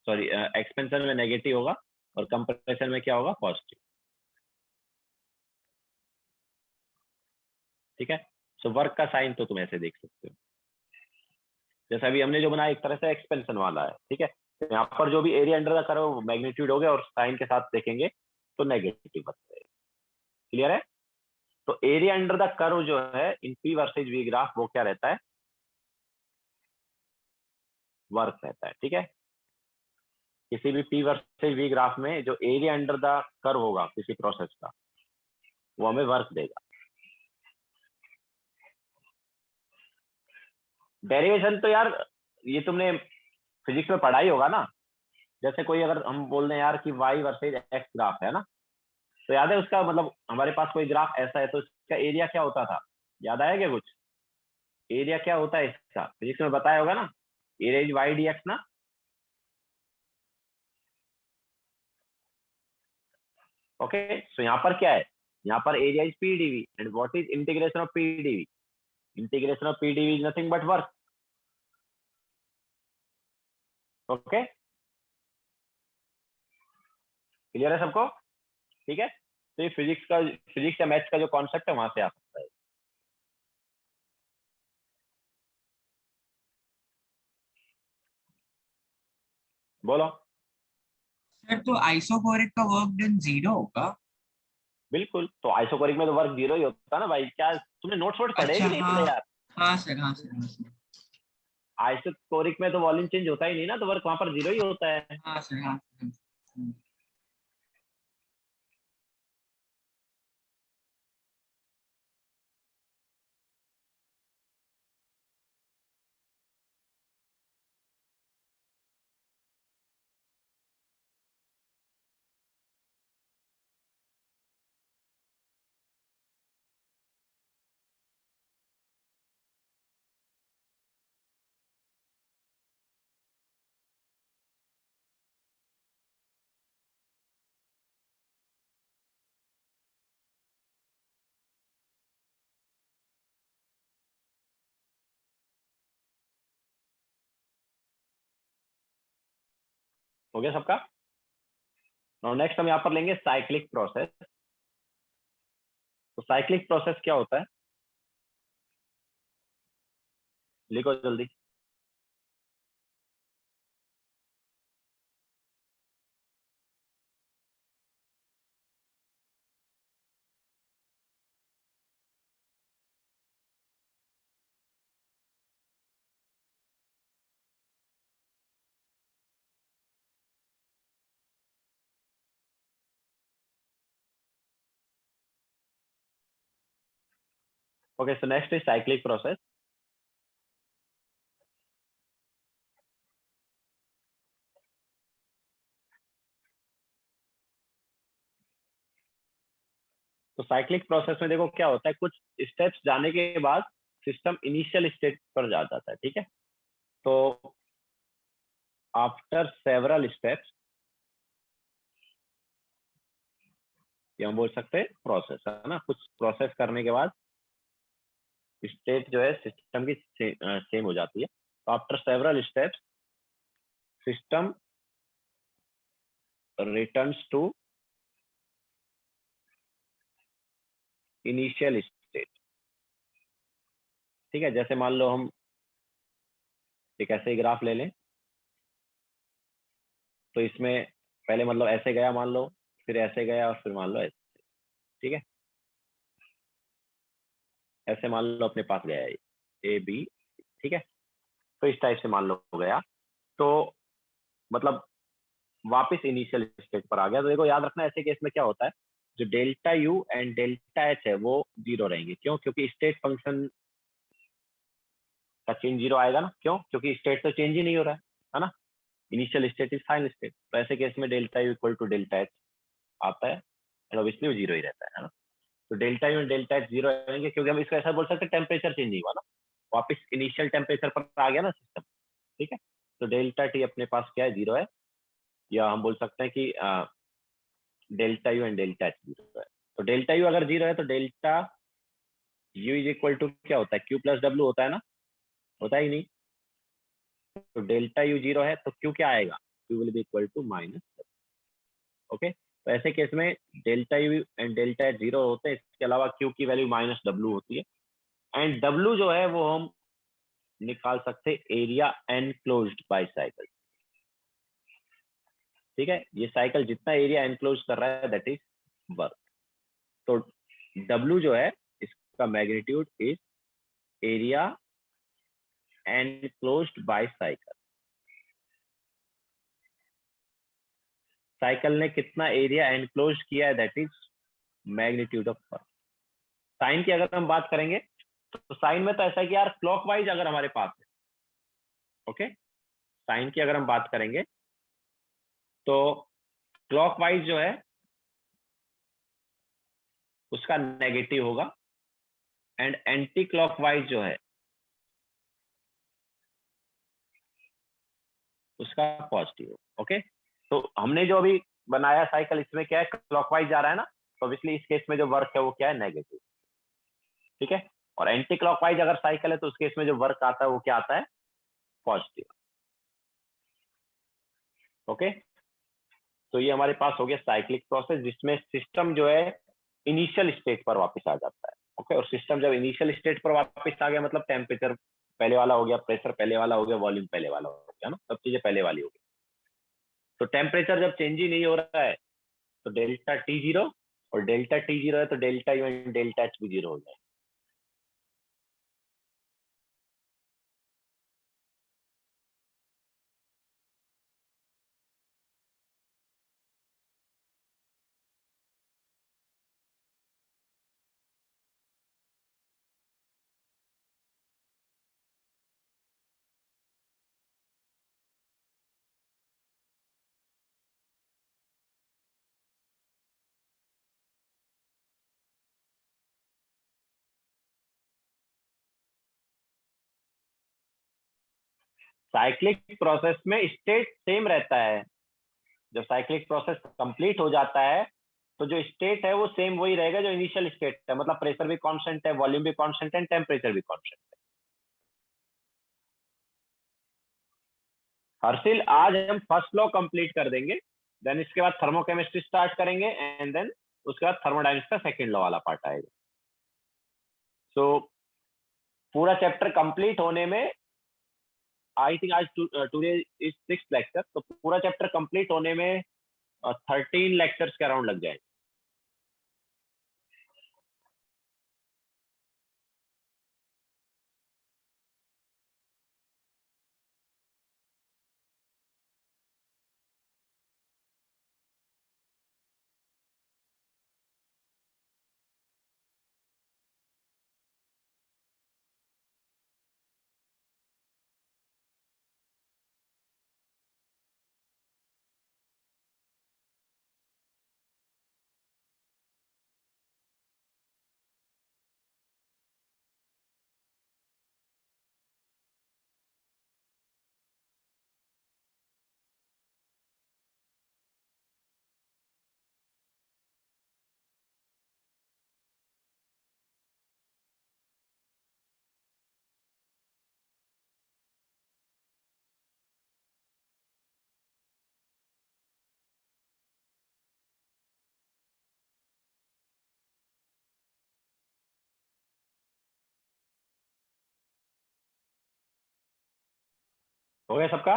सॉरी एक्सपेंशन में नेगेटिव होगा और कंप्रेशन में क्या होगा? पॉजिटिव, ठीक है। सो वर्क का साइन तो तुम ऐसे देख सकते हो, जैसे अभी हमने जो बनाया एक तरह से एक्सपेंशन वाला है, ठीक है। तो यहाँ पर जो भी एरिया अंडर द कर्व वो मैग्नीट्यूड हो गया और साइन के साथ देखेंगे तो नेगेटिव बनता है। क्लियर है? तो एरिया अंडर द कर्व जो है इन पी वर्सेज वी ग्राफ वो क्या रहता है? वर्क रहता है, ठीक है। किसी भी पी वर्सेज वी ग्राफ में जो एरिया अंडर द कर्व होगा किसी प्रोसेस का वो हमें वर्क देगा। डेरिवेशन तो यार ये तुमने फिजिक्स में पढ़ा ही होगा ना। जैसे कोई अगर हम बोल रहे हैं यार कि वाई वर्सेज एक्स ग्राफ है ना, तो याद है उसका मतलब हमारे पास कोई ग्राफ ऐसा है तो इसका एरिया क्या होता था? याद आया क्या कुछ? एरिया क्या होता है इसका? फिजिक्स में बताया होगा ना, area is y d x ना। ओके, सो यहाँ पर क्या है? यहाँ पर area is P dV and what is integration of P dV? Integration of P dV is nothing but work. Okay, clear है सबको? ठीक है, तो ये फिजिक्स या मैथ्स का जो कॉन्सेप्ट है वहां से आ सकता है। बोलो। सर तो आइसोकोरिक का वर्क डन 0 होगा? बिल्कुल, तो आइसोकोरिक में तो वर्क 0 ही होता है ना भाई। क्या तुमने नोट्स वोट पढ़े अच्छा, भी नहीं हाँ थे यार? हाँ सर, हाँ सर, हाँ सर, आइसोकोरिक में तो वॉल्यूम चेंज होता ही नहीं ना, तो वर्क वहां पर 0 ही होता है। हाँ सर, हाँ सर। हो गया सबका? और नेक्स्ट हम यहाँ पर लेंगे साइक्लिक प्रोसेस। तो साइक्लिक प्रोसेस क्या होता है? लिखो जल्दी। Okay, so next is cyclic process. तो साइक्लिक प्रोसेस में देखो क्या होता है, कुछ स्टेप्स जाने के बाद सिस्टम इनिशियल स्टेट पर जा जाता है, ठीक है। तो आफ्टर सेवरल स्टेप्स, ये हम बोल सकते हैं प्रोसेस, है ना। कुछ प्रोसेस करने के बाद स्टेट जो है सिस्टम की सेम हो जाती है। तो after several steps system returns to initial state, ठीक है। जैसे मान लो हम एक ऐसे ही ग्राफ ले लें, तो इसमें पहले मतलब ऐसे गया मान लो, फिर ऐसे गया और फिर मान लो ऐसे, ठीक है। ऐसे मान लो अपने पास गया है ए बी, ठीक है। तो इस टाइप से मान लो हो गया, तो मतलब वापस इनिशियल स्टेट पर आ गया। तो देखो याद रखना ऐसे केस में क्या होता है, जो delta U and delta H है वो जीरो रहेंगे। क्यों? क्योंकि स्टेट फंक्शन का चेंज जीरो आएगा ना। क्यों? क्योंकि स्टेट तो चेंज ही नहीं हो रहा है ना। Initial state is final state. तो ऐसे केस में delta U equal to delta H आता है, और ऑब्वियसली वो जीरो ही रहता है ना। तो delta U and delta H zero रहेंगे, क्योंकि हम इसको ऐसा बोल सकते हैं टेम्परेचर चेंज नहीं हुआ ना, वापस इनिशियल टेम्परेचर पर आ गया ना सिस्टम, ठीक है। तो डेल्टा टी अपने पास क्या है, जीरो है। या हम बोल सकते हैं कि delta U and delta H zero है। तो डेल्टा यू अगर जीरो है तो delta U is equal to क्या होता है, क्यू प्लस डब्ल्यू होता है ना, होता ही नहीं। तो डेल्टा यू जीरो है तो क्यू क्या आएगा, Q will be equal to minus. Okay, तो ऐसे केस में delta U and delta H zero होते हैं, इसके अलावा क्यू की वैल्यू माइनस डब्ल्यू होती है। एंड डब्ल्यू जो है वो हम निकाल सकते एरिया एनक्लोज्ड बाय साइकिल, ठीक है। ये साइकिल जितना एरिया एनक्लोज कर रहा है दैट इज वर्क। तो W जो है इसका magnitude is area enclosed by cycle. Cycle ने कितना एरिया एनक्लोज किया है that is magnitude of work. Sign की अगर हम बात करेंगे तो साइन में तो ऐसा है कि यार क्लॉकवाइज अगर हमारे पास है, ओके। साइन की अगर हम बात करेंगे तो क्लॉकवाइज जो है उसका नेगेटिव होगा, एंड एंटी क्लॉकवाइज जो है उसका पॉजिटिव। ओके, तो हमने जो अभी बनाया साइकिल, इसमें क्या है, क्लॉकवाइज जा रहा है ना, तो ऑब्वियसली इस केस में जो वर्क है वो क्या है, नेगेटिव, ठीक है। और एंटी क्लॉकवाइज अगर साइकिल है तो उस केस में जो वर्क आता है वो क्या आता है, पॉजिटिव। ओके, तो ये हमारे पास हो गया साइक्लिक प्रोसेस, जिसमें सिस्टम जो है इनिशियल स्टेट पर वापस आ जाता है। ओके, और सिस्टम जब इनिशियल स्टेट पर वापस आ गया मतलब टेम्परेचर पहले वाला हो गया, प्रेशर पहले वाला हो गया, वॉल्यूम पहले वाला हो गया ना, सब चीजें पहले वाली हो गई। तो टेम्परेचर जब चेंज ही नहीं हो रहा है तो डेल्टा टी जीरो, और डेल्टा टी जीरो है तो delta U and delta H भी जीरो हो जाए। साइक्लिक प्रोसेस में स्टेट सेम रहता है। जब साइक्लिक प्रोसेस कंप्लीट हो जाता है तो जो स्टेट है वो सेम वही रहेगा जो इनिशियल स्टेट है, मतलब प्रेशर भी कांस्टेंट है, वॉल्यूम भी कांस्टेंट है, टेम्परेचर भी कांस्टेंट है। हर्षिल, आज हम फर्स्ट लॉ कंप्लीट कर देंगे, देन इसके बाद थर्मोकेमिस्ट्री स्टार्ट करेंगे, एंड देन उसके बाद थर्मोडायनेमिक्स का सेकंड लॉ वाला पार्ट आएगा। सो पूरा चैप्टर कंप्लीट होने में आई थिंक आज टुडे इज 6th लेक्चर, तो पूरा चैप्टर कंप्लीट होने में 13 लेक्चर्स के अराउंड लग जाएंगे। हो गया सबका?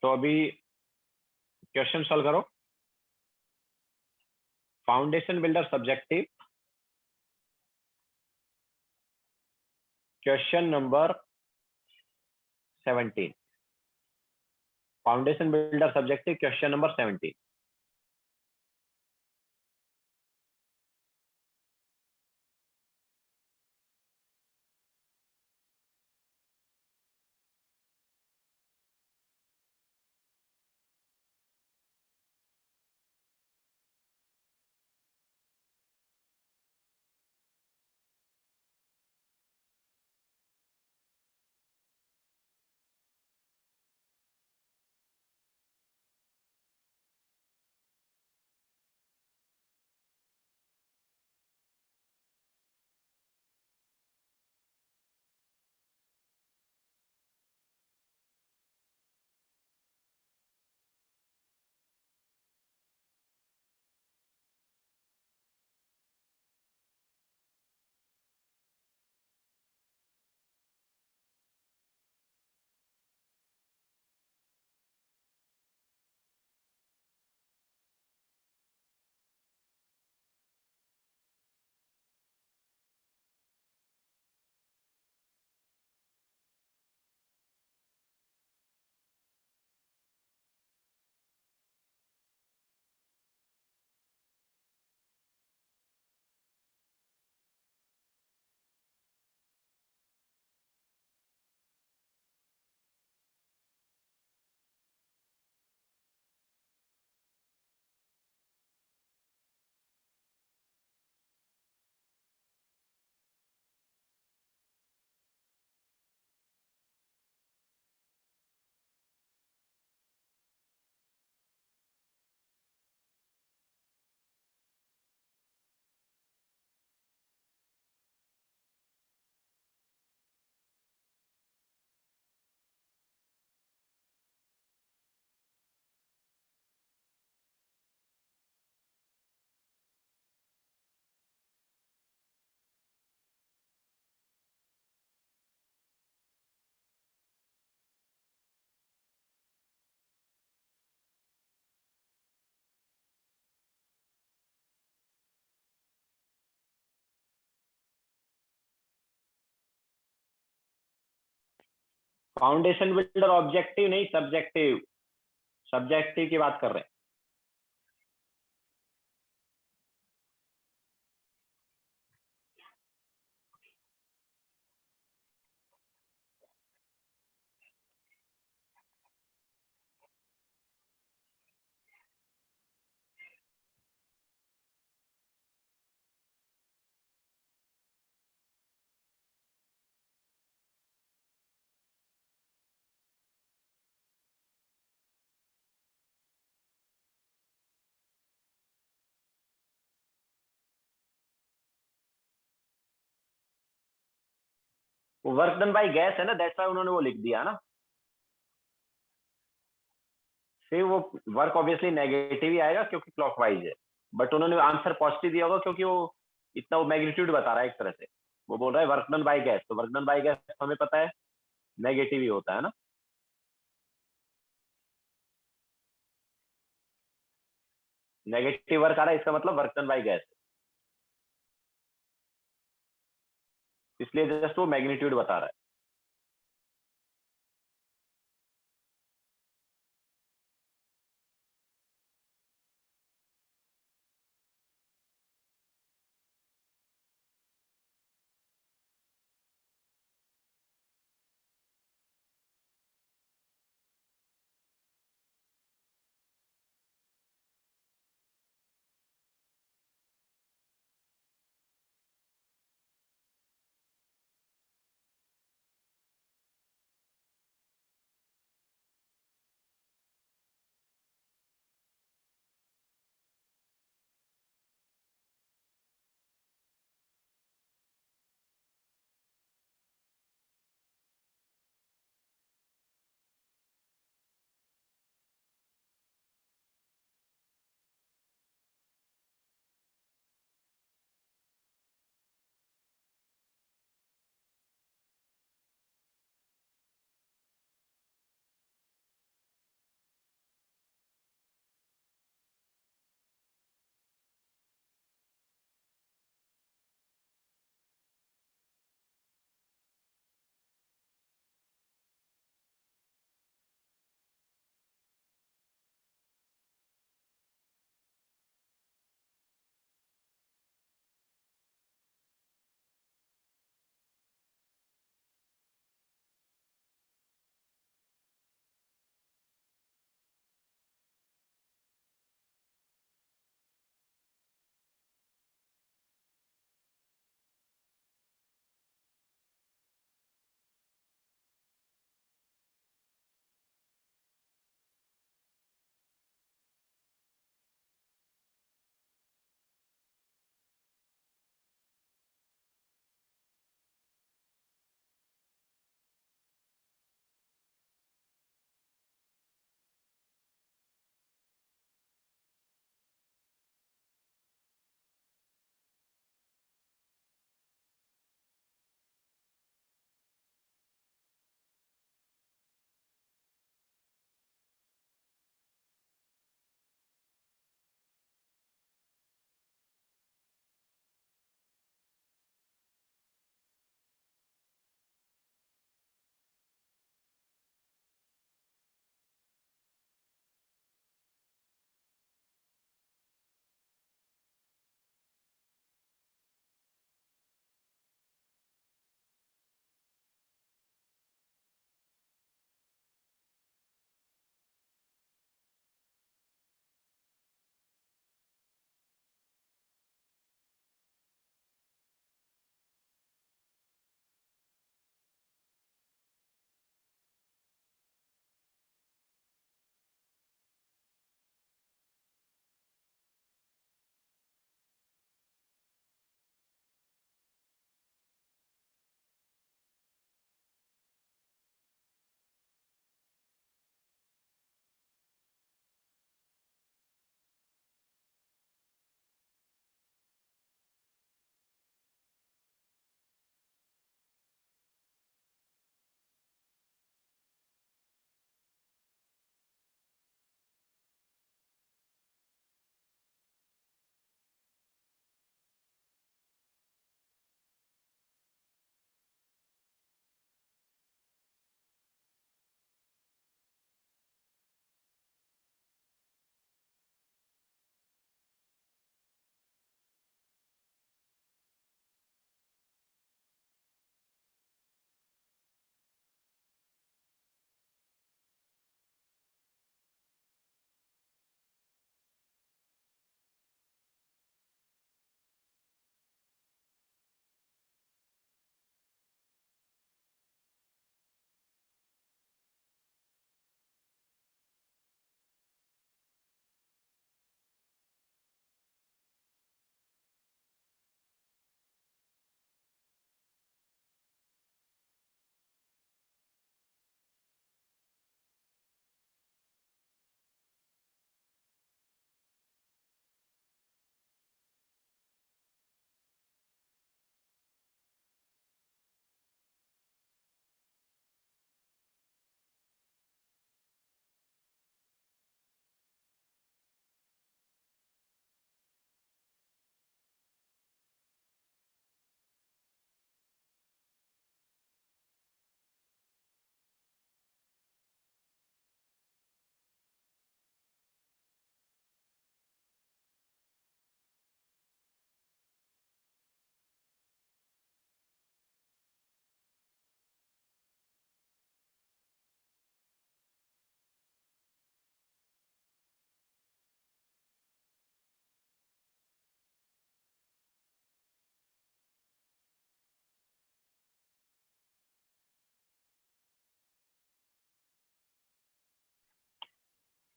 तो अभी क्वेश्चन सॉल्व करो। Foundation builder subjective, question number 17। Foundation builder subjective question number 17। Foundation builder objective नहीं, सब्जेक्टिव। सब्जेक्टिव की बात कर रहे हैं। वर्क डन बाय गैस है ना, दैट्स व्हाई उन्होंने वो लिख दिया ना। फिर वो वर्क ऑब्वियसली नेगेटिव ही आएगा क्योंकि क्लॉकवाइज है, बट उन्होंने आंसर पॉजिटिव दिया होगा क्योंकि वो इतना वो मैग्नीट्यूड बता रहा है एक तरह से। वो बोल रहा है वर्क डन बाय गैस, तो वर्क डन बाय गैस हमें पता है नेगेटिव ही होता है ना। नेगेटिव वर्क आ रहा है, इसका मतलब वर्क डन बाय गैस, इसलिए जस्ट वो मैग्नीट्यूड बता रहा है।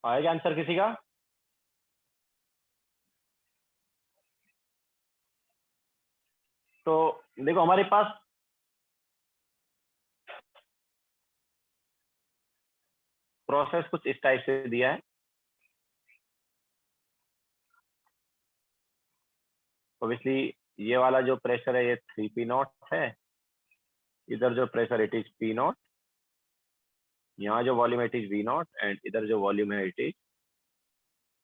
आएगा आंसर किसी का? तो देखो हमारे पास प्रोसेस कुछ इस टाइप से दिया है। ऑब्वियसली ये वाला जो प्रेशर है ये 3P0 है, इधर जो प्रेशर इट इज P0, यहाँ जो वॉल्यूम है इट इज V0 एंड इधर जो वॉल्यूम है इट इज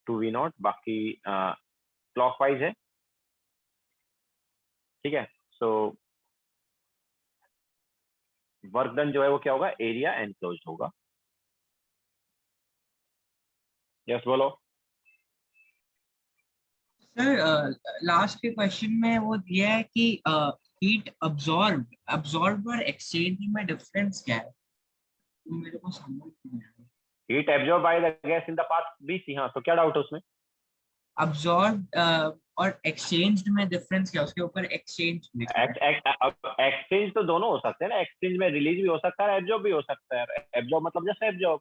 2V0। बाकी क्लॉकवाइज है, ठीक है। सो वर्क डन जो है वो क्या होगा, एरिया एनक्लोज होगा। यस बोलो। सर लास्ट के क्वेश्चन में वो दिया है कि हीट अब्सॉर्ब और एक्सचेंज में डिफरेंस क्या है, तो मेरे को समझ नहीं आया। Heat absorb by the gas in the path BC, हाँ तो क्या डाउट है उसमें? अब्सॉर्ब और एक्सचेंज में डिफरेंस क्या है, उसके ऊपर एक्सचेंज लिखा है। एक्सचेंज तो दोनों हो सकते हैं ना, एक्सचेंज में रिलीज भी हो सकता है, एब्जॉर्ब भी हो सकता है। एब्जॉर्ब मतलब जस्ट एब्जॉर्ब।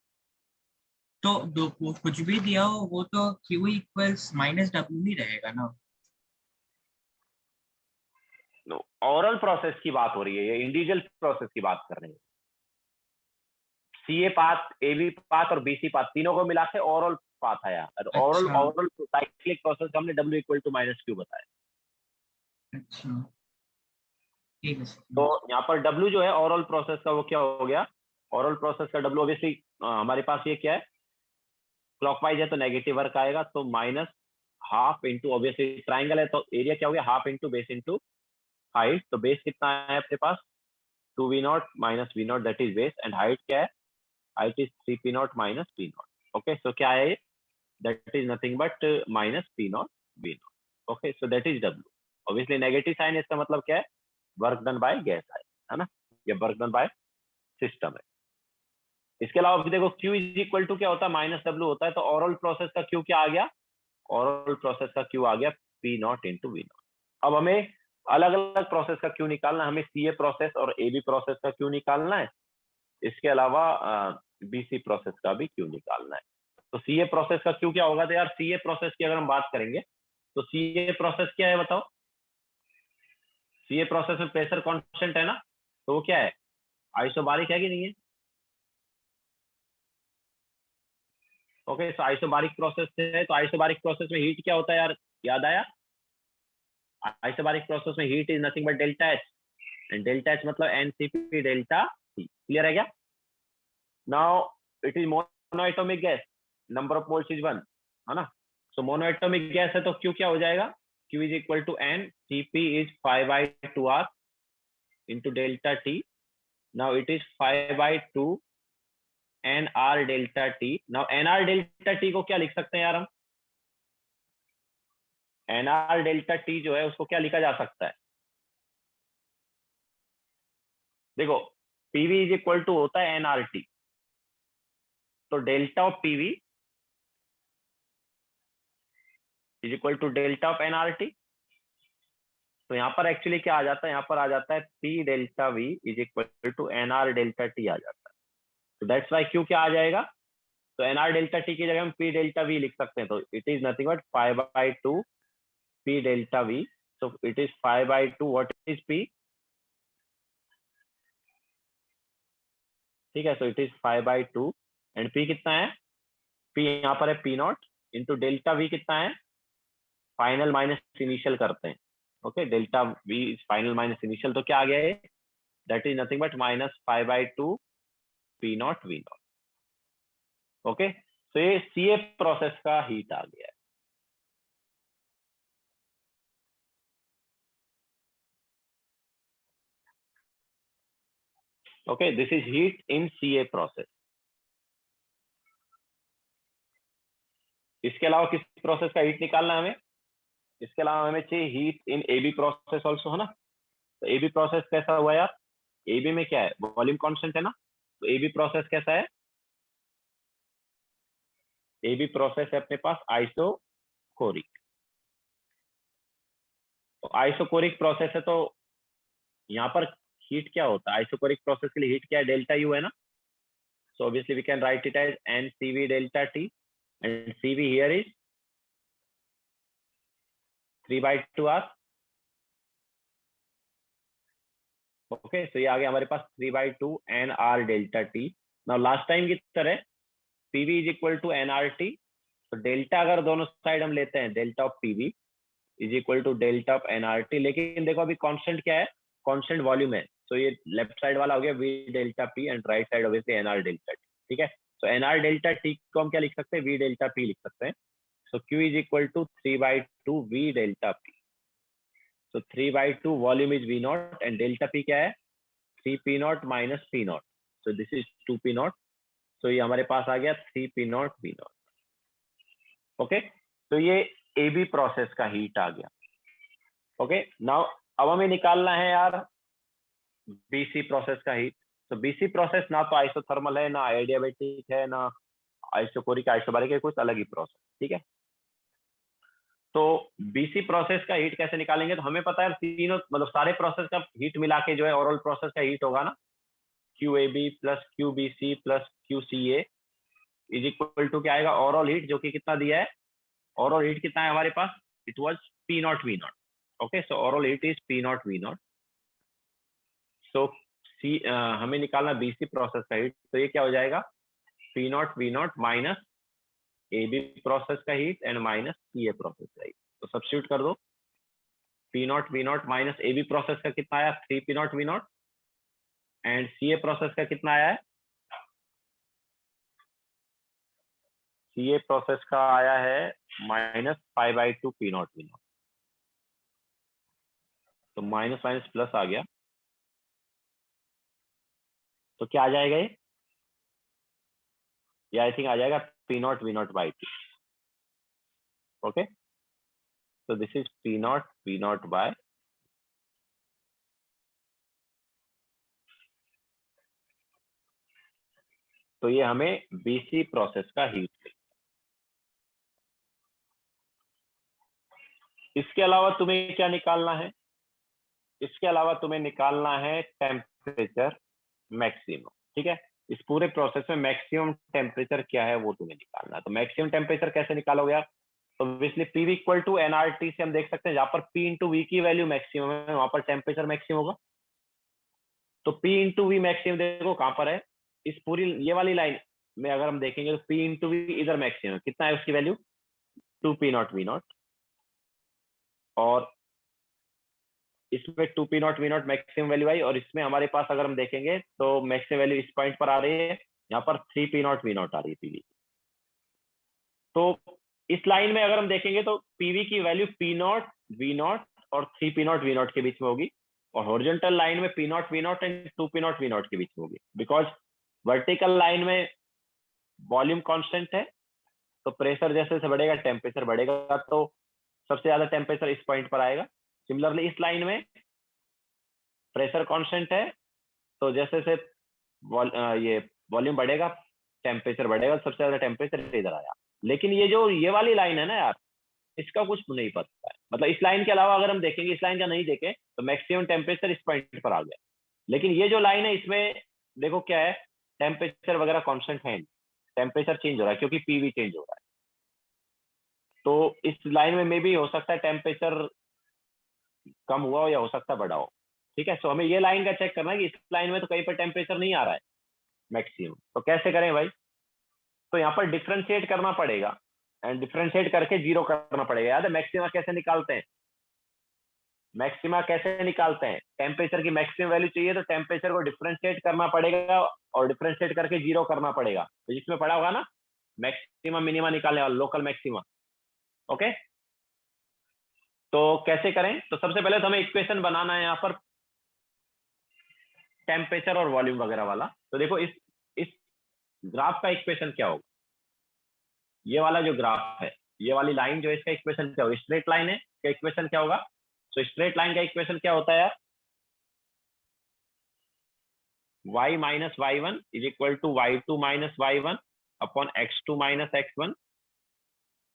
तो कुछ भी दिया हो वो तो Q इक्वल्स माइनस W ही रहेगा ना। ओरल प्रोसेस की बात हो रही है, ये इंडिविजुअल प्रोसेस की बात कर रहे हैं। CA पाथ, AB पाथ और BC पाथ तीनों को मिला के ओरल पाथ आया। ओरल अच्छा ओरल साइक्लिक प्रोसेस हमने W इक्वल टू -Q बताया। अच्छा ठीक है तो यहाँ पर W जो है ओरल प्रोसेस का वो क्या हो गया, ओरल प्रोसेस का W ऑब्वियसली हमारे पास ये क्या है, क्लॉकवाइज है तो नेगेटिव वर्क आएगा, तो -12 इंटू ऑब्वियसली ट्राइंगल है तो एरिया क्या हो गया, half into base into height. तो बेस कितना है अपने पास 2V0 minus V0 that is base, and height क्या है, height is 3P0 minus P0। Okay so क्या है, that is nothing but minus P0 V0। Okay so that is W। Obviously negative sign, इसका मतलब क्या है, वर्क डन बाय गैस है ना, या वर्क डन बाय सिस्टम है। इसके अलावा भी देखो Q इज इक्वल टू क्या होता है, -W होता है, तो ओरल प्रोसेस का Q क्या आ गया, ओरल प्रोसेस का Q आ गया P0 इंटू V0। अब हमें अलग अलग प्रोसेस का Q निकालना है, हमें CA प्रोसेस और AB प्रोसेस का Q निकालना है, इसके अलावा BC प्रोसेस का भी Q निकालना है। तो CA प्रोसेस का Q क्या होगा, तो यार CA प्रोसेस की अगर हम बात करेंगे तो CA प्रोसेस क्या है बताओ, CA प्रोसेस में प्रेशर कांस्टेंट है ना, तो वो क्या है, आइसोबारिक है कि नहीं है? ओके सो आइसोबारिक प्रोसेस है, तो आइसोबारिक प्रोसेस में हीट क्या होता है यार, याद आया? आइसोबारिक प्रोसेस में heat is nothing but delta H, and delta H मतलब NCP डेल्टा T। क्लियर है क्या? Now it is monoatomic gas, number of moles is 1, है ना। सो मोनोएटॉमिक गैस है तो Q क्या हो जाएगा, Q is equal to NCP is 5/2R into delta T। Now it is 5/2 NR delta T। Now NR delta T को क्या लिख सकते हैं यार हम, NR डेल्टा T जो है उसको क्या लिखा जा सकता है, देखो PV इज इक्वल टू होता है NRT, तो delta of PV is equal to delta of NRT। तो यहाँ पर एक्चुअली क्या आ जाता है, यहाँ पर आ जाता है P delta V is equal to NR delta T आ जाता है। तो दैट्स वाई Q क्या आ जाएगा, तो NR डेल्टा T की जगह हम P डेल्टा V लिख सकते हैं, तो it is nothing but 5/2 P delta V। So it is 5/2, what is P, ठीक है, so it is 5/2 and P कितना है, P यहाँ पर है P0 इंटू डेल्टा V कितना है, फाइनल माइनस इनिशियल करते हैं। Okay delta V is final minus initial, तो क्या आ गया है, that is nothing but -5/2 P0 V0। Okay तो ये CA प्रोसेस का हीट आ गया है। Okay this is heat in CA process. इसके अलावा किस प्रोसेस का हीट निकालना है हमें, इसके अलावा हमें चाहिए heat in AB process also, है ना। तो AB प्रोसेस कैसा हुआ यार, AB में क्या है, वॉल्यूम कांस्टेंट है ना, तो AB प्रोसेस कैसा है, AB प्रोसेस है अपने पास आइसोकोरिक। तो आइसोकोरिक प्रोसेस है, तो यहाँ पर हीट क्या होता है, आइसोकोरिक प्रोसेस के लिए हीट क्या है, डेल्टा U है ना। So obviously we can write it as NCV delta T। and CV here is 3/2R. Okay, तो ये आ गया हमारे पास 3/2 NR delta T. Now last time की तरह PV is equal to NRT। तो डेल्टा अगर दोनों साइड हम लेते हैं, delta of PV is equal to delta of NRT, लेकिन देखो अभी कांस्टेंट क्या है, कांस्टेंट वॉल्यूम है। तो ये लेफ्ट साइड वाला हो गया V delta P and right side obviously NR delta T। ठीक है, तो NR डेल्टा T को हम क्या लिख सकते हैं, V डेल्टा P लिख सकते हैं। So Q is equal to 3/2 V delta P। So 3/2 volume is V naught and delta P क्या है, 3P naught minus P naught. So this is 2P naught. So ये हमारे पास आ गया 3P naught V naught. Okay? तो ये AB प्रोसेस का हीट आ गया। Okay? Now अब हमें निकालना है यार BC प्रोसेस का हीट। तो BC प्रोसेस ना तो आइसोथर्मल है, ना एडियाबैटिक है, ना आइसोकोरिक आइसोबारिक है, कुछ अलग ही प्रोसेस। ठीक है, तो बीसी प्रोसेस का हीट कैसे निकालेंगे, तो हमें पता है तीनों मतलब सारे प्रोसेस का हीट मिला के जो है ओवरऑल प्रोसेस का हीट होगा ना, QAB plus QBC plus QCA is equal to क्या आएगा, ओवरऑल हीट, जो कि कितना दिया है, ओवरऑल हीट कितना है हमारे पास, it was P naught V naught. Okay, so overall heat is P naught V naught. So हमें निकालना BC प्रोसेस का हीट, तो ये क्या हो जाएगा, P naught V naught minus AB process का heat and minus CA process का हीट। तो सब्स्टिट्यूट कर दो, P naught V naught minus AB process का कितना आया, 3P naught V naught and CA process का कितना आया है, CA प्रोसेस का आया है minus 5/2 P naught V naught. तो माइनस माइनस प्लस आ गया, तो क्या आ जाएगा ये आई थिंक आ जाएगा P naught V not by 2। Okay, so this is P naught V naught by, तो ये हमें BC प्रोसेस का हीट है। इसके अलावा तुम्हें क्या निकालना है, इसके अलावा तुम्हें निकालना है टेम्परेचर मैक्सिमम। ठीक है, इस पूरे प्रोसेस में मैक्सिमम टेम्परेचर क्या है वो तुम्हें निकालना है। तो मैक्सिमम टेम्परेचर कैसे निकालोगे आप, तो obviously PV equal to NRT से हम देख सकते हैं, जहां पर P इंटू V की वैल्यू मैक्सिमम है वहां पर टेम्परेचर मैक्सिमम होगा। तो P इंटू V मैक्सिमम देखो कहां पर है, इस पूरी ये वाली लाइन में अगर हम देखेंगे तो P इंटू V इधर मैक्सिमम कितना है, उसकी value 2P naught V not, और इसमें 2P naught V naught maximum value आई, और इसमें हमारे पास अगर हम देखेंगे तो मैक्सिमम वैल्यू इस पॉइंट पर आ रही है, यहाँ पर 3P नॉट V नॉट आ रही है PV। तो इस लाइन में अगर हम देखेंगे तो PV की value P naught V not और 3P नॉट V नॉट के बीच में होगी, और हॉरिजॉन्टल लाइन में P naught V naught and 2P naught V not के बीच में होगी, बिकॉज वर्टिकल लाइन में वॉल्यूम कांस्टेंट है, तो प्रेशर जैसे जैसे बढ़ेगा टेम्परेचर बढ़ेगा, तो सबसे ज्यादा टेम्परेचर इस पॉइंट पर आएगा। सिमिलरली इस लाइन में प्रेशर कांस्टेंट है, तो जैसे जैसे ये वॉल्यूम बढ़ेगा टेम्परेचर बढ़ेगा, सबसे ज्यादा टेम्परेचर इधर आया। लेकिन ये जो ये वाली लाइन है ना यार, इसका कुछ नहीं पता है, मतलब इस लाइन के अलावा अगर हम देखेंगे, इस लाइन का नहीं देखें तो मैक्सिमम टेम्परेचर इस पॉइंट पर आ गया, लेकिन ये जो लाइन है इसमें देखो क्या है, टेम्परेचर वगैरह कांस्टेंट है, टेम्परेचर चेंज हो रहा है क्योंकि PV चेंज हो रहा है। तो इस लाइन में मे भी हो सकता है टेम्परेचर कम हुआ हो या हो सकता है बढ़ा हो। ठीक है, सो हमें ये लाइन का चेक करना है कि इस लाइन में तो कहीं पर टेम्परेचर नहीं आ रहा है मैक्सिमम, तो कैसे करें भाई, तो यहाँ पर डिफ्रेंशिएट करना पड़ेगा, एंड डिफ्रेंशिएट करके जीरो करना पड़ेगा। याद है मैक्सिमा कैसे निकालते हैं, मैक्सिमा कैसे निकालते हैं, टेम्परेचर की मैक्सिमम वैल्यू चाहिए तो टेम्परेचर को डिफ्रेंशिएट करना पड़ेगा और डिफ्रेंशिएट करके जीरो करना पड़ेगा, तो जिसमें पड़ा होगा ना मैक्सिमा मिनिमा निकालने वाला, लोकल मैक्सिमा। ओके, तो कैसे करें, तो सबसे पहले तो हमें इक्वेशन बनाना है यहाँ पर टेम्परेचर और वॉल्यूम वगैरह वाला। तो देखो इस ग्राफ का इक्वेशन क्या होगा, ये वाला जो ग्राफ है, ये वाली लाइन जो है, इसका इक्वेशन क्या होगा, स्ट्रेट लाइन है, इसका इक्वेशन क्या होगा, तो स्ट्रेट लाइन का इक्वेशन क्या होता है यार, y minus y1 is equal to y2 minus y1 upon x2 minus x1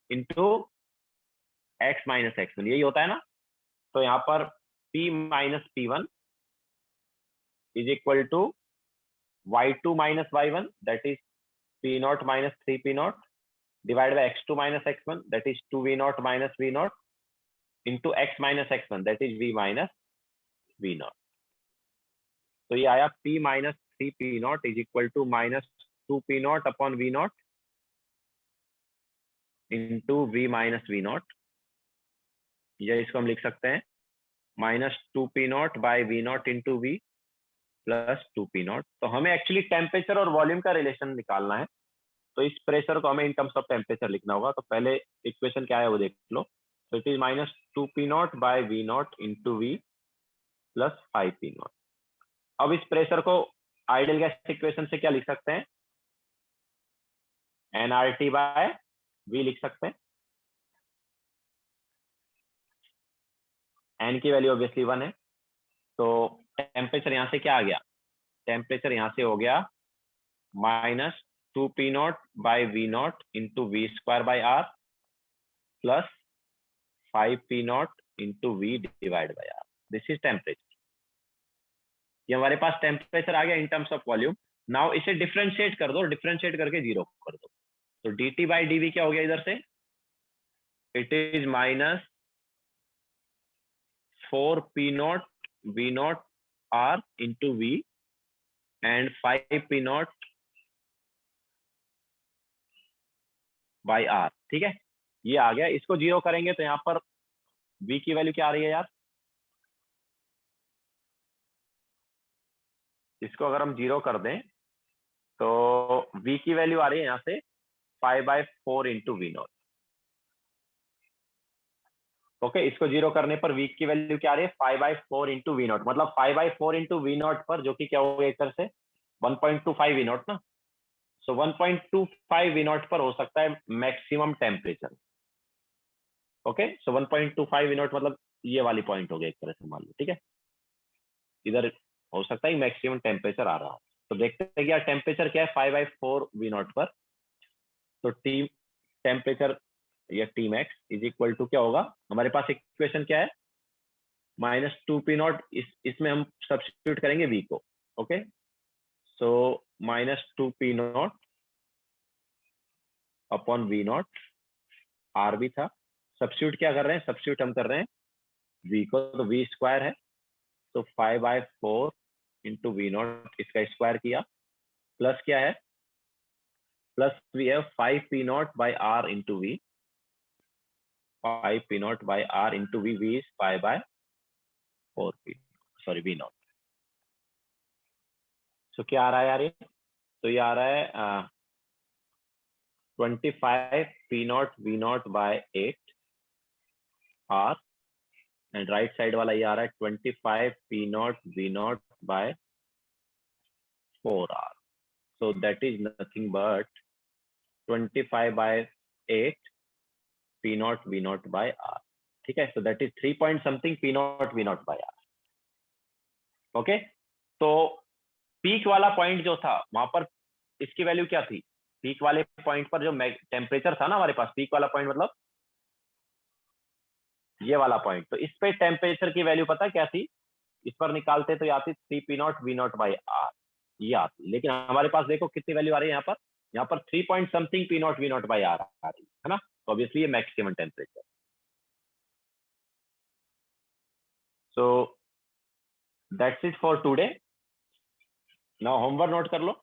into x minus x1, यही होता है ना। तो यहाँ पर p minus p1 is equal to y2 minus y1 that is p naught minus 3p naught divided by x2 minus x1, that is 2v naught minus v naught, into x minus x1, that is v minus v naught. तो ये आया p minus 3p naught is equal to minus 2p naught upon v naught into v minus v naught, या इसको हम लिख सकते हैं minus 2p naught by v naught into v plus 2p naught. तो हमें एक्चुअली टेम्परेचर और वॉल्यूम का रिलेशन निकालना है, तो इस प्रेशर को हमें इन टर्म्स ऑफ टेम्परेचर लिखना होगा. तो पहले इक्वेशन क्या है वो देख लो. तो it is minus 2p naught by v naught into v plus 5p naught. अब इस प्रेशर को आइडियल गैस इक्वेशन से क्या लिख सकते हैं, nRT by v लिख सकते हैं. n की वैल्यू ऑब्वियसली 1 है, तो टेम्परेचर यहां से क्या आ गया, टेम्परेचर यहां से हो गया minus 2p naught by v naught into v square by r plus 5p naught into v divided by r. This is temperature. ये हमारे पास टेम्परेचर आ गया in terms of volume. Now इसे डिफरेंशिएट कर दो, डिफरेंशिएट करके जीरो कर दो. तो dt by dv क्या हो गया इधर से, it is minus 4p naught v naught r into v and 5p naught by r. ठीक है, ये आ गया. इसको जीरो करेंगे तो यहाँ पर v की वैल्यू क्या आ रही है यार, इसको अगर हम जीरो कर दें तो v की वैल्यू आ रही है यहाँ से 5/4 into v naught. ओके, इसको जीरो करने पर v की वैल्यू क्या आ रही है, 5/4 into v naught. मतलब 5/4 into v naught पर, जो कि क्या होगा एक तरह से 1.25 v naught ना. सो 1.25 v naught पर हो सकता है मैक्सिमम टेम्परेचर. ओके, सो 1.25 v naught मतलब ये वाली पॉइंट हो गया एक तरह से, मान लो. ठीक है, इधर हो सकता है मैक्सिमम टेम्परेचर आ रहा है. तो देखते हैं कि यार टेम्परेचर क्या है 5/4 v naught पर. तो टी टेम्परेचर या T max is equal to क्या होगा, हमारे पास इक्वेशन क्या है, माइनस 2p naught. इसमें हम सब्स्टिट्यूट करेंगे v को. Okay, so minus 2p naught upon v naught, r भी था. सब्स्टिट्यूट क्या कर रहे हैं, सब्स्टिट्यूट हम कर रहे हैं v को, तो v स्क्वायर है, तो 5/4 इंटू v naught, इसका स्क्वायर किया, प्लस क्या है, प्लस वी है 5p naught by r into v, 5p naught by r into v, v is 5/4p, sorry v naught. सो क्या आ रहा है यार ये, तो ये आ रहा है 25p naught v naught by 8 r, and right side वाला ये आ रहा है 25p naught v naught by 4r. So that is nothing but 25/8 p naught v naught by r. ठीक है, so that is 3 point something p naught v naught by r. Okay, तो पीक वाला पॉइंट जो था वहां पर इसकी वैल्यू क्या थी, पीक वाले पॉइंट पर जो टेम्परेचर था ना हमारे पास, पीक वाला पॉइंट मतलब ये वाला पॉइंट, तो इस पे टेम्परेचर की वैल्यू पता क्या थी, इस पर निकालते तो आती 3p naught v naught by r, ये आती. लेकिन हमारे पास देखो कितनी वैल्यू आ रही है यहाँ पर 3 point something p naught v naught by r आ रही है ना. तो ऑब्वियसली ये maximum temperature. So that's it for today. Now homework note कर लो.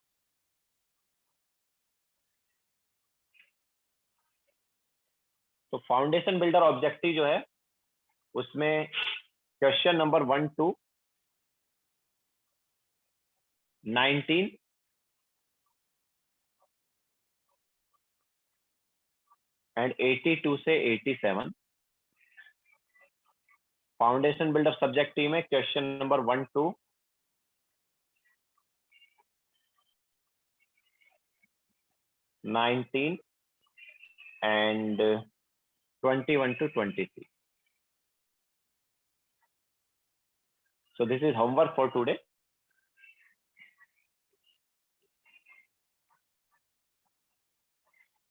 तो फाउंडेशन बिल्डर ऑब्जेक्टिव जो है उसमें क्वेश्चन नंबर 1 to 19 एंड 82 से 87. फाउंडेशन बिल्डर सब्जेक्टिव में question number 1 to 19 and 21 to 23. So this is homework for today.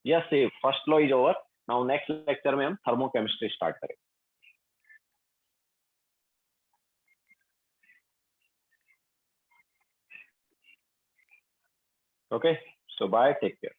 Yes, first law is over. Now next lecture में हम thermochemistry start करेंगे. Okay, so bye, take care.